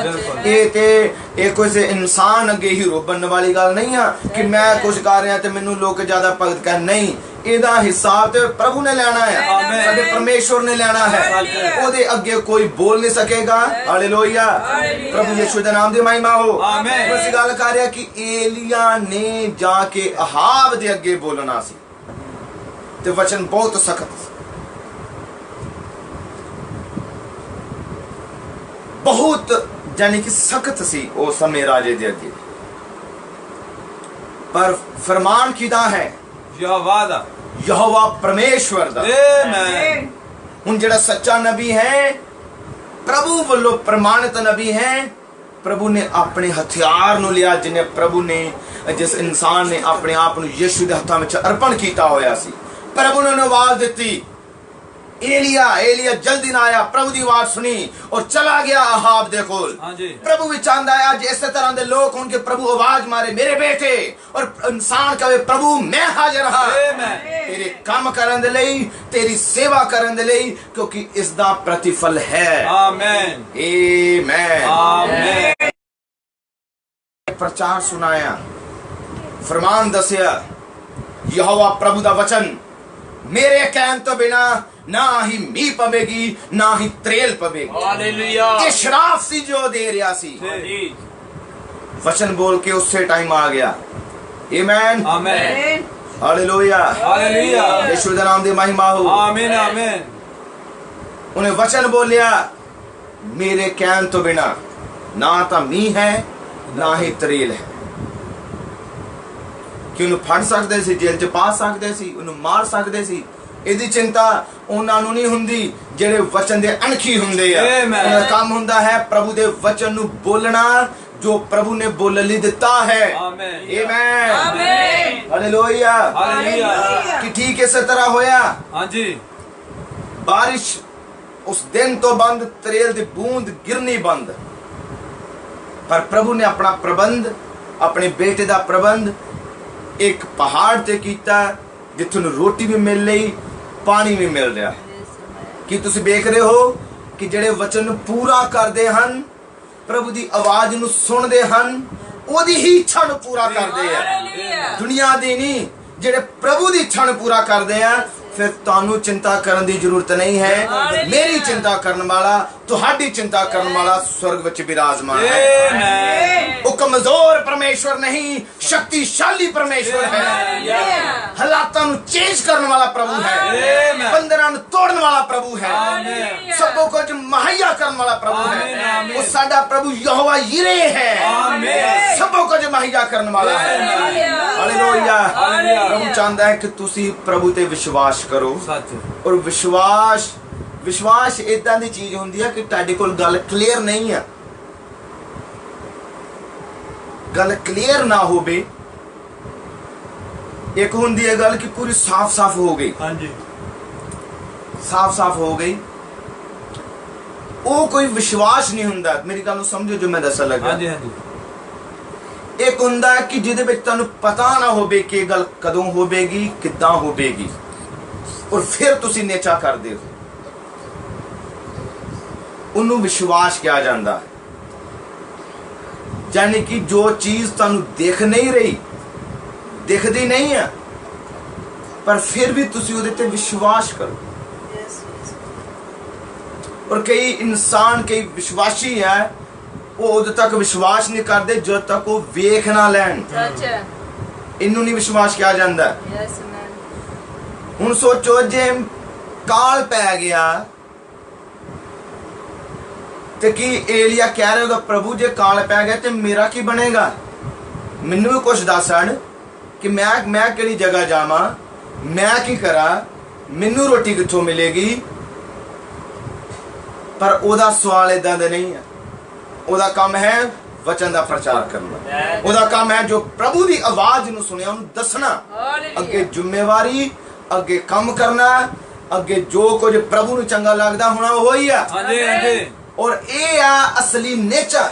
ਇਹ ਕੋਈ ਇਨਸਾਨ ਅੱਗੇ ਹੀਰੋ ਬਣਨ ਵਾਲੀ ਗੱਲ ਨਹੀਂ ਆ ਕਿ ਮੈਂ ਕੁਝ ਕਰ ਰਿਹਾ ਤੇ ਮੈਨੂੰ ਲੋਕ ਜ਼ਿਆਦਾ ਭਗਤ ਕਰ। ਨਹੀਂ, ਇਹਦਾ ਹਿਸਾਬ ਤੇ ਪ੍ਰਭੂ ਨੇ ਲੈਣਾ ਹੈ, ਸਾਡੇ ਪਰਮੇਸ਼ਵਰ ਨੇ ਲੈਣਾ ਹੈ। ਉਹਦੇ ਅੱਗੇ ਕੋਈ ਬੋਲ ਨਹੀਂ ਸਕੇਗਾ। ਹਾਲੇਲੂਇਆ। ਪ੍ਰਭੂ ਯਿਸੂ ਦੇ ਨਾਮ ਦੀ ਮਹਿਮਾ ਹੋ। ਆਮੇਨ। ਅਸੀਂ ਗੱਲ ਕਰ ਰਿਹਾ ਕਿ ਏਲੀਆ ਨੇ ਜਾ ਕੇ ਅਹਾਬ ਦੇ ਅੱਗੇ ਬੋਲਣਾ ਸੀ, ਤੇ ਵਚਨ ਬਹੁਤ ਸਖਤ ਸੀ, ਬਹੁਤ ਜਾਨੀ ਕਿ ਸਖਤ ਸੀ ਉਸ ਸਮੇਂ ਰਾਜੇ ਦੇ ਅੱਗੇ। ਪਰ ਫਰਮਾਨ ਕਿਹਦਾ ਹੈ? ਯਹੋਵਾ ਦਾ, ਯਹੋਵਾ ਪਰਮੇਸ਼ਵਰ ਦਾ। ਆਮੇਨ। ਹੁਣ ਜਿਹੜਾ ਸੱਚਾ ਨਬੀ ਹੈ, ਪ੍ਰਭੂ ਵੱਲੋਂ ਪ੍ਰਮਾਣਿਤ ਨਬੀ ਹੈ, ਪ੍ਰਭੂ ਨੇ ਆਪਣੇ ਹਥਿਆਰ ਨੂੰ ਲਿਆ, ਜਿਹਨੇ ਪ੍ਰਭੂ ਨੇ, ਜਿਸ ਇਨਸਾਨ ਨੇ ਆਪਣੇ ਆਪ ਨੂੰ ਯਿਸੂ ਦੇ ਹੱਥਾਂ ਵਿੱਚ ਅਰਪਣ ਕੀਤਾ ਹੋਇਆ ਸੀ। ਪ੍ਰਭੂ ਨੇ ਆਵਾਜ਼ ਦਿੱਤੀ, ਏਲੀਆ ਜਲਦੀ ਨਾ ਆਇਆ। ਪ੍ਰਭੂ ਦੀ ਆਵਾਜ਼ ਸੁਣੀ ਔਰ ਚਲਾ ਗਿਆ ਅਹਾਬ ਦੇ ਕੋਲ। ਪ੍ਰਭੂ ਵੀ ਚਾਹੁੰਦਾ ਹੈ ਅੱਜ ਇਸੇ ਤਰ੍ਹਾਂ ਦੇ ਲੋਕ ਹੋਣ ਕਿ ਪ੍ਰਭੂ ਆਵਾਜ਼ ਮਾਰੇ, ਮੇਰੇ ਬੇਟੇ, ਔਰ ਇਨਸਾਨ ਕਹੇ ਪ੍ਰਭੂ ਮੈਂ ਹਾਜ਼ਰ ਹਾਂ ਤੇਰੇ ਕੰਮ ਕਰਨ ਦੇ ਲਈ, ਤੇਰੀ ਸੇਵਾ ਕਰਨ ਦੇ ਲਈ, ਕਿਉਂਕਿ ਇਸ ਦਾ ਪ੍ਰਤੀਫਲ ਹੈ। ਆਮੇਨ। ਆਮੇਨ। ਆਮੇਨ। ਪ੍ਰਚਾਰ ਸੁਣਾਇਆ, ਫਰਮਾਨ ਦੱਸਿਆ, ਯਹੋਵਾ ਪ੍ਰਭੂ ਦਾ ਵਚਨ ਮੇਰੇ ਕਹਿਣ ਤੋਂ ਬਿਨਾ ਨਾ ਹੀ ਮੀਂਹ ਪਵੇਗੀ ਨਾ ਹੀ ਤਰੇਲ ਪਵੇਗੀ। ਹਾਲੇਲੂਇਆ। ਇਹ ਸ਼ਰਾਪ ਸੀ ਜੋ ਦੇ ਰਿਹਾ ਸੀ। ਜੀ। ਵਚਨ ਬੋਲ ਕੇ ਉਸੇ ਟਾਈਮ ਆ ਗਿਆ। Amen Amen. ਹਾਲੇਲੂਇਆ। Hallelujah. ਯਿਸੂ ਦੇ ਨਾਮ ਦੀ ਮਹਿਮਾ ਹੋ। Amen. Amen. ਉਹਨੇ ਵਚਨ ਬੋਲਿਆ ਮੇਰੇ ਕਹਿਣ ਤੋਂ ਬਿਨਾ ਨਾ ਤਾਂ ਮੀਂਹ ਹੈ ਨਾ ਹੀ ਤਰੇਲ ਹੈ। ਕਿ ਉਹਨੂੰ ਫੜ ਸਕਦੇ ਸੀ, ਜੇਲ੍ਹ 'ਚ ਪਾ ਸਕਦੇ ਸੀ, ਉਹਨੂੰ ਮਾਰ ਸਕਦੇ ਸੀ। ਇਹਦੀ ਚਿੰਤਾ ਉਹਨਾਂ ਨੂੰ ਨਹੀਂ ਹੁੰਦੀ ਜਿਹੜੇ ਵਚਨ ਦੇ ਅਣਖੀ ਹੁੰਦੇ ਆ। Amen. ਉਹਨਾਂ ਦਾ ਕੰਮ ਹੁੰਦਾ ਹੈ ਪ੍ਰਭੂ ਦੇ ਵਚਨ ਨੂੰ ਬੋਲਣਾ ਜੋ ਪ੍ਰਭੂ ਨੇ ਬੋਲਣ ਲਈ ਦਿੱਤਾ ਹੈ। Amen. Amen amen. Hallelujah. Hallelujah. ਕਿ ਠੀਕ ਇਸੇ ਤਰ੍ਹਾਂ ਹੋਇਆ। ਹਾਂਜੀ। ਬਾਰਿਸ਼ ਉਸ ਦਿਨ ਤੋਂ ਬੰਦ, ਤਰੇਲ ਦੀ ਬੂੰਦ ਗਿਰਨੀ ਬੰਦ। ਪਰ ਪ੍ਰਭੂ ਨੇ ਆਪਣਾ ਪ੍ਰਬੰਧ, ਆਪਣੇ ਬੇਟੇ ਦਾ ਪ੍ਰਬੰਧ ਇੱਕ ਪਹਾੜ ਤੇ ਕੀਤਾ ਜਿੱਥੋਂ ਨੂੰ ਰੋਟੀ ਵੀ ਮਿਲ ਰਹੀ, ਪਾਣੀ ਵੀ ਮਿਲ ਰਿਹਾ। ਕੀ ਤੁਸੀਂ ਵੇਖ ਰਹੇ ਹੋ ਕਿ ਜਿਹੜੇ ਵਚਨ ਨੂੰ ਪੂਰਾ ਕਰਦੇ ਹਨ, ਪ੍ਰਭੂ ਦੀ ਆਵਾਜ਼ ਨੂੰ ਸੁਣਦੇ ਹਨ, ਉਹਦੀ ਹੀ ਇੱਛਾ ਨੂੰ ਪੂਰਾ ਕਰਦੇ ਆ। ਹਾਲੇਲੂਇਆ। ਦੁਨੀਆ ਦੀ ਨਹੀਂ, ਜਿਹੜੇ ਪ੍ਰਭੂ ਦੀ ਇੱਛਾ ਨੂੰ ਪੂਰਾ ਕਰਦੇ ਆ। ਫਿਰ ਤੁਹਾਨੂੰ ਚਿੰਤਾ ਕਰਨ ਦੀ ਜ਼ਰੂਰਤ ਨਹੀਂ ਹੈ। ਮੇਰੀ ਚਿੰਤਾ ਕਰਨ ਵਾਲਾ, ਤੁਹਾਡੀ ਚਿੰਤਾ ਕਰਨ ਵਾਲਾ ਸਵਰਗ ਵਿੱਚ ਵਿਰਾਜਮਾਨ ਹੈ। Amen. ਉਹ ਕਮਜ਼ੋਰ ਪਰਮੇਸ਼ਵਰ ਨਹੀਂ, ਸ਼ਕਤੀਸ਼ਾਲੀ ਪਰਮੇਸ਼ਵਰ ਹੈ। ਹਾਲਾਤਾਂ ਨੂੰ ਚੇਂਜ ਕਰਨ ਵਾਲਾ ਪ੍ਰਭੂ ਹੈ। Amen. ਬੰਦਰਾਂ ਨੂੰ ਤੋੜਨ ਵਾਲਾ ਪ੍ਰਭੂ ਹੈ। Amen. ਸਭੋ ਕੁਝ ਮੁਹੱਈਆ ਕਰਨ ਵਾਲਾ ਪ੍ਰਭੂ ਹੈ। Amen. ਉਹ ਸਾਡਾ ਪ੍ਰਭੂ ਯਹੋਵਾ ਯਿਰੇ ਹੈ। Amen. ਸਭੋ ਕੁਝ ਮੁਹੱਈਆ ਕਰਨ ਵਾਲਾ ਹੈ। ਹਾਲੇਲੂਇਆ। Hallelujah. ਪ੍ਰਭੂ ਚਾਹੁੰਦਾ ਹੈ ਕਿ ਤੁਸੀਂ ਪ੍ਰਭੂ ਤੇ ਵਿਸ਼ਵਾਸ ਕਰੋ। ਸੱਚ। ਔਰ ਵਿਸ਼ਵਾਸ ਇਦਾਂ ਦੀ ਚੀਜ਼ ਹੁੰਦੀ ਹੈ ਕਿ ਤੁਹਾਡੇ ਕੋਲ ਗੱਲ ਕਲੀਅਰ ਨਹੀਂ ਆ, ਗੱਲ ਕਲੀਅਰ ਨਾ ਹੋਵੇ। ਇੱਕ ਹੁੰਦੀ ਹੈ ਗੱਲ ਕਿ ਪੂਰੀ ਸਾਫ਼ ਹੋ ਗਈ, ਹਾਂਜੀ। ਸਾਫ਼ ਹੋ ਗਈ, ਉਹ ਕੋਈ ਵਿਸ਼ਵਾਸ ਨਹੀਂ ਹੁੰਦਾ। ਮੇਰੀ ਗੱਲ ਨੂੰ ਸਮਝੋ ਜੋ ਮੈਂ ਦੱਸਣ ਲੱਗਾ। ਹਾਂਜੀ ਹਾਂਜੀ। ਇੱਕ ਹੁੰਦਾ ਕਿ ਜਿਹਦੇ ਵਿੱਚ ਤੁਹਾਨੂੰ ਪਤਾ ਨਾ ਹੋਵੇ ਕਿ ਇਹ ਗੱਲ ਕਦੋਂ ਹੋਵੇਗੀ, ਕਿੱਦਾਂ ਹੋਵੇਗੀ, ਔਰ ਫਿਰ ਤੁਸੀਂ ਨੇਚਾ ਕਰਦੇ ਹੋ, ਉਹਨੂੰ ਵਿਸ਼ਵਾਸ ਕਿਹਾ ਜਾਂਦਾ। ਯਾਨੀ ਕਿ ਜੋ ਚੀਜ਼ ਤੁਹਾਨੂੰ ਦਿਖ ਨਹੀਂ ਰਹੀ, ਦਿਖਦੀ ਨਹੀਂ ਹੈ, ਪਰ ਫਿਰ ਵੀ ਤੁਸੀਂ ਉਹਦੇ ਤੇ ਵਿਸ਼ਵਾਸ ਕਰੋ। ਔਰ ਕਈ ਇਨਸਾਨ, ਕਈ ਵਿਸ਼ਵਾਸੀ ਹੈ, ਉਹ ਉਦੋਂ ਤੱਕ ਵਿਸ਼ਵਾਸ ਨਹੀਂ ਕਰਦੇ ਜਦ ਤੱਕ ਉਹ ਵੇਖ ਨਾ ਲੈਣ। ਸੱਚ ਹੈ। ਇਹਨੂੰ ਨਹੀਂ ਵਿਸ਼ਵਾਸ ਕਿਹਾ ਜਾਂਦਾ। ਯੈਸ ਮੈਨ। ਹੁਣ ਸੋਚੋ ਜੇ ਕਾਲ ਪੈ ਗਿਆ ਤੇ ਕੀ ਏਲੀਆ ਕਹਿ ਰਿਹਾ ਹੋਗਾ ਪ੍ਰਭੂ ਜੇ ਕਾਲ ਪੈ ਗਿਆ ਤੇ ਮੇਰਾ ਕੀ ਬਣੇਗਾ? ਮੈਨੂੰ ਵੀ ਕੁਝ ਦੱਸਣ ਕਿ ਮੈਂ ਕਿਹੜੀ ਜਗ੍ਹਾ ਜਾਵਾਂ, ਮੈਂ ਕੀ ਕਰਾਂ, ਮੈਨੂੰ ਰੋਟੀ ਕਿੱਥੋਂ ਮਿਲੇਗੀ। ਪਰ ਉਹਦਾ ਸਵਾਲ ਇਦਾਂ ਦਾ ਨਹੀਂ ਹੈ। ਉਹਦਾ ਕੰਮ ਹੈ ਵਚਨ ਦਾ ਪ੍ਰਚਾਰ ਕਰਨਾ। ਉਹਦਾ ਕੰਮ ਹੈ ਜੋ ਪ੍ਰਭੂ ਦੀ ਆਵਾਜ਼ ਨੂੰ ਸੁਣਿਆ ਉਹਨੂੰ ਦੱਸਣਾ। ਅੱਗੇ ਜ਼ਿੰਮੇਵਾਰੀ, ਅੱਗੇ ਕੰਮ ਕਰਨਾ, ਅੱਗੇ ਜੋ ਕੁਝ ਪ੍ਰਭੂ ਨੂੰ ਚੰਗਾ ਲੱਗਦਾ ਹੋਣਾ ਉਹ ਹੀ ਆ। ਹਾਂਜੀ ਹਾਂਜੀ। ਔਰ ਇਹ ਆ ਅਸਲੀ ਨੇਚਰ।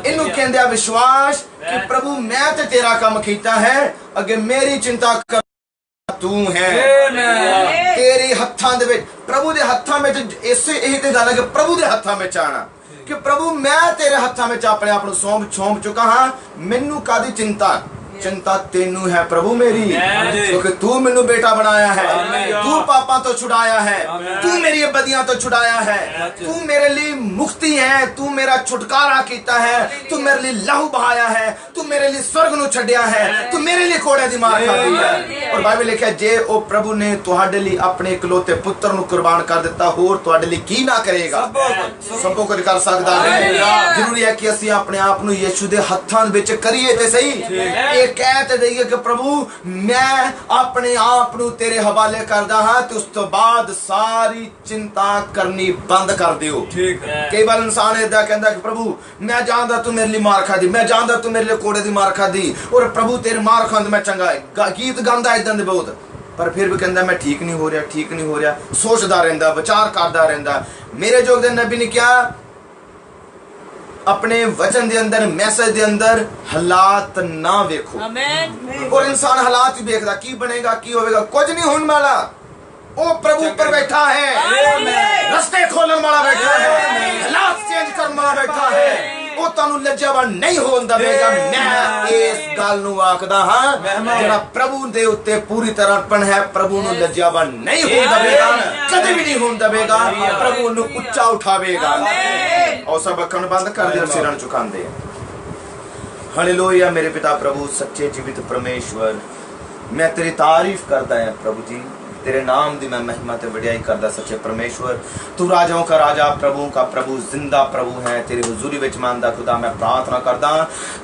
ਇਹਨੂੰ ਕਹਿੰਦੇ ਆ ਵਿਸ਼ਵਾਸ ਕਿ ਪ੍ਰਭੂ ਮੈਂ ਤੇ ਤੇਰਾ ਕੰਮ ਕੀਤਾ ਹੈ, ਅੱਗੇ ਮੇਰੀ ਚਿੰਤਾ ਕਰ ਤੂੰ ਹੈ। Amen. ਤੇਰੇ ਹੱਥਾਂ ਦੇ ਵਿੱਚ, ਪ੍ਰਭੂ ਦੇ ਹੱਥਾਂ ਵਿੱਚ, ਇਹ ਤੇ ਗੱਲ ਹੈ ਕਿ ਪ੍ਰਭੂ ਦੇ ਹੱਥਾਂ ਵਿੱਚ ਆਣਾ ਕਿ ਪ੍ਰਭੂ ਮੈਂ ਤੇਰੇ ਹੱਥਾਂ ਵਿੱਚ ਆਪਣੇ ਆਪ ਨੂੰ ਸੌਂਪ ਚੁੱਕਾ ਹਾਂ। ਮੈਨੂੰ ਕਾਦੀ ਚਿੰਤਾ ਤੈਨੂੰ ਹੈ ਪ੍ਰਭੂ ਮੇਰੀ, ਕਿਉਂਕਿ ਤੂੰ ਮੈਨੂੰ ਬੇਟਾ ਬਣਾਇਆ ਹੈ, ਤੂੰ ਪਾਪਾਂ ਤੋਂ ਛੁਡਾਇਆ ਹੈ, ਤੂੰ ਮੇਰੀ ਬਦੀਆਂ ਤੋਂ ਛੁਡਾਇਆ ਹੈ, ਤੂੰ ਮੇਰੇ ਲਈ ਮੁਕਤੀ ਹੈ, ਤੂੰ ਮੇਰਾ ਛੁਟਕਾਰਾ ਕੀਤਾ ਹੈ, ਤੂੰ ਮੇਰੇ ਲਈ ਲਹੂ ਬਹਾਇਆ ਹੈ, ਤੂੰ ਮੇਰੇ ਲਈ स्वर्ग ਨੂੰ ਛੱਡਿਆ ਹੈ, ਤੂੰ ਮੇਰੇ ਲਈ ਕੋੜਿਆਂ ਦੀ ਮਾਰ ਖਾਧੀ ਹੈ। ਔਰ ਬਾਈਬਲ ਲਿਖਿਆ ਜੇ ਉਹ ਪ੍ਰਭੂ ਨੇ ਤੁਹਾਡੇ ਲਈ ਆਪਣੇ ਇਕਲੌਤੇ ਪੁੱਤਰ ਨੂੰ ਕੁਰਬਾਨ ਕਰ ਦਿੱਤਾ, ਹੋਰ ਤੁਹਾਡੇ ਲਈ ਕੀ ਨਾ ਕਰੇਗਾ। ਸਭ ਕੁਝ ਕਰ ਸਕਦਾ ਹੈ। ਜ਼ਰੂਰੀ ਹੈ ਕਿ ਅਸੀਂ ਆਪਣੇ ਆਪ ਨੂੰ ਯਿਸੂ ਦੇ ਹੱਥਾਂ ਵਿੱਚ ਕਰੀਏ ਤੇ ਸਹੀ। ਕਹਿ ਤੇ ਦਈਏ ਕਿ ਪ੍ਰਭੂ ਮੈਂ ਆਪਣੇ ਆਪ ਨੂੰ ਤੇਰੇ ਹਵਾਲੇ ਕਰਦਾ ਹਾਂ, ਤੇ ਉਸ ਤੋਂ ਬਾਅਦ ਸਾਰੀ ਚਿੰਤਾ ਕਰਨੀ ਬੰਦ ਕਰ ਦਿਓ। ਠੀਕ ਹੈ। ਕਈ ਵਾਰ ਇਨਸਾਨ ਏਦਾਂ ਕਹਿੰਦਾ ਕਿ ਪ੍ਰਭੂ ਮੈਂ ਜਾਣਦਾ ਤੂੰ ਮੇਰੇ ਲਈ ਮਾਰ ਖਾਦੀ, ਮੈਂ ਜਾਣਦਾ ਤੂੰ ਮੇਰੇ ਲਈ ਕੋੜੇ ਦੀ ਮਾਰ ਖਾਦੀ, ਔਰ ਪ੍ਰਭੂ ਤੇਰੇ ਮਾਰ ਖਾਂਦ ਮੈਂ ਚੰਗਾ ਗੀਤ ਗਾਉਂਦਾ ਇਦਾਂ ਦੇ ਬਹੁਤ, ਪਰ ਫਿਰ ਵੀ ਕਹਿੰਦਾ ਮੈਂ ਠੀਕ ਨਹੀਂ ਹੋ ਰਿਹਾ, ਸੋਚਦਾ ਰਹਿੰਦਾ, ਵਿਚਾਰ ਕਰਦਾ ਰਹਿੰਦਾ। ਮੇਰੇ ਜੋਗ ਦੇ ਨਬੀ ਨੇ ਕਿਹਾ ਆਪਣੇ ਵਚਨ ਦੇ ਅੰਦਰ, ਮੈਸੇਜ ਦੇ ਅੰਦਰ ਹਾਲਾਤ ਨਾ ਵੇਖੋ। ਆਮੇਨ। ਔਰ ਇਨਸਾਨ ਹਾਲਾਤ ਹੀ ਦੇਖਦਾ, ਕੀ ਬਣੇਗਾ, ਕੀ ਹੋਵੇਗਾ, ਕੁਝ ਨਹੀਂ ਹੋਣ ਵਾਲਾ। ਉਹ ਪ੍ਰਭੂ ਉੱਪਰ ਬੈਠਾ ਹੈ, ਰਸਤੇ ਖੋਲਣ ਵਾਲਾ ਬੈਠਾ ਹੈ, ਹਾਲਾਤ ਚੇਂਜ ਕਰਨ ਵਾਲਾ ਬੈਠਾ ਹੈ। ਉਹ ਤੁਹਾਨੂੰ ਲੱਜਾਵਾਨ ਨਹੀਂ ਹੋਣ ਦੇਵੇਗਾ। ਮੈਂ ਇਸ ਗੱਲ ਨੂੰ ਆਖਦਾ ਹਾਂ, ਜਿਹੜਾ ਪ੍ਰਭੂ ਦੇ ਉੱਤੇ ਪੂਰੀ ਤਰ੍ਹਾਂ ਅਰਪਣ ਹੈ, ਪ੍ਰਭੂ ਨੂੰ ਲੱਜਾਵਾਨ ਨਹੀਂ ਹੋਣ ਦੇਵੇਗਾ, ਕਦੇ ਵੀ ਨਹੀਂ ਹੋਣ ਦੇਵੇਗਾ। ਪ੍ਰਭੂ ਨੂੰ ਉੱਚਾ ਉਠਾਵੇਗਾ। ਔਰ ਸਭ ਅੱਖਾਂ ਨੂੰ ਬੰਦ ਕਰ ਦੇ, ਸਿਰਾਂ ਨੂੰ ਝੁਕਾਉਂਦੇ। हालेलुया। मेरे पिता प्रभु सच्चे जीवित परमेश्वर, मैं तेरी तारीफ करता है प्रभु जी, तेरे नाम दी मैं महिमा ते वडियाई करदा। सच्चे परमेश्वर, तू राजाओं का राजा, प्रभुओं का प्रभु, जिंदा प्रभु है। तेरी हुजूरी विच मानदा खुदा मैं प्रार्थना करदा।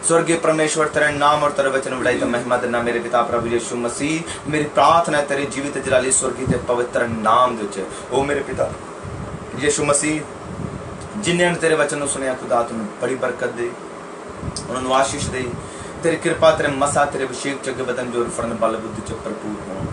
स्वर्गीय परमेश्वर, तेरे नाम और तेरे वचन वडियाई ते महिमा देना। मेरे पिता प्रभु यीशु मसीह, मेरी प्रार्थना है तेरे जीवित जलाली स्वर्गीय ते पवित्र नाम दे विच। ओ मेरे पिता यीशु मसीह, जिन्हें तेरे वचन सुनिया खुदा, तू बड़ी बरकत दे, उन्होंने आशीष दे। तेरी कृपा, तेरे मसा, तेरे अभिषेक चगे बदन जोर फड़न बल बुद्धि च भरपूर हो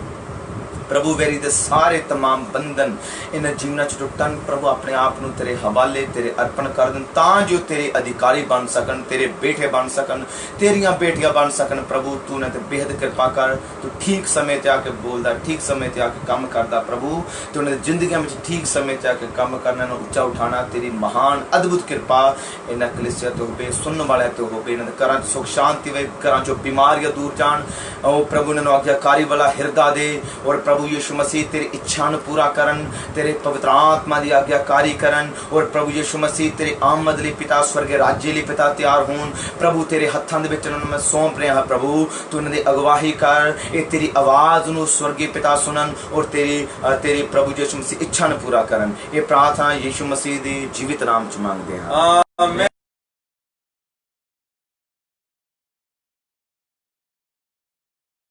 प्रभु। वेरी दे सारे तमाम बंधन इन जीवना च टुटन प्रभु। अपने आप ਨੂੰ तेरे हवाले, तेरे अर्पण कर देन, ਤਾਂ ਜੋ तेरे अधिकारी बन सकन, तेरे बेटे बन सकन, तेरियां बेटियां बन सकन। प्रभु तू ने ते बेहद कृपा कर। तू ठीक समय ते आके बोलदा, ठीक समय ते आके काम करदा। प्रभु तू ने जिंदगियां विच ठीक समय ते आके काम करना, ਨੂੰ ਉੱਚਾ ਉਠਾਣਾ। तेरी महान अद्भुत कृपा इन्हां कलीसिया ते होवे, सुनने वाले ते होवे। इन्हां दे घरां च सुख शांति वे, घरां चों बीमारियां दूर जाण। ओ प्रभु इन्हां ਨੂੰ आज्ञाकारी वाला हिरदा दे। और प्रभु यीशु मसीह तेरी इच्छा ਨੂੰ पूरा करन, तेरे पवित्र आत्मा ਦੀ आज्ञाकारी करन। और प्रभु यीशु मसीह तेरी आमद ਲਈ पिता स्वर्गे राज्य ਲਈ पिता ਤਿਆਰ ਹੋਣ। प्रभु तेरे ਹੱਥਾਂ ਦੇ ਵਿੱਚ ਉਹਨਾਂ ਨੂੰ ਮੈਂ ਸੌਂਪ ਰਿਹਾ ਹਾਂ। प्रभु तू ਇਹਨਾਂ ਦੀ ਅਗਵਾਈ ਕਰ। ਇਹ ਤੇਰੀ ਆਵਾਜ਼ ਨੂੰ स्वर्गीय पिता ਸੁਣਨ और तेरी प्रभु यीशु मसीह इच्छा ਨੂੰ पूरा ਕਰਨ। ਇਹ प्रार्थना यीशु मसीह ਦੇ ਜੀਵਿਤ ਨਾਮ ਚ ਮੰਗਦੇ ਹਾਂ। आमेन।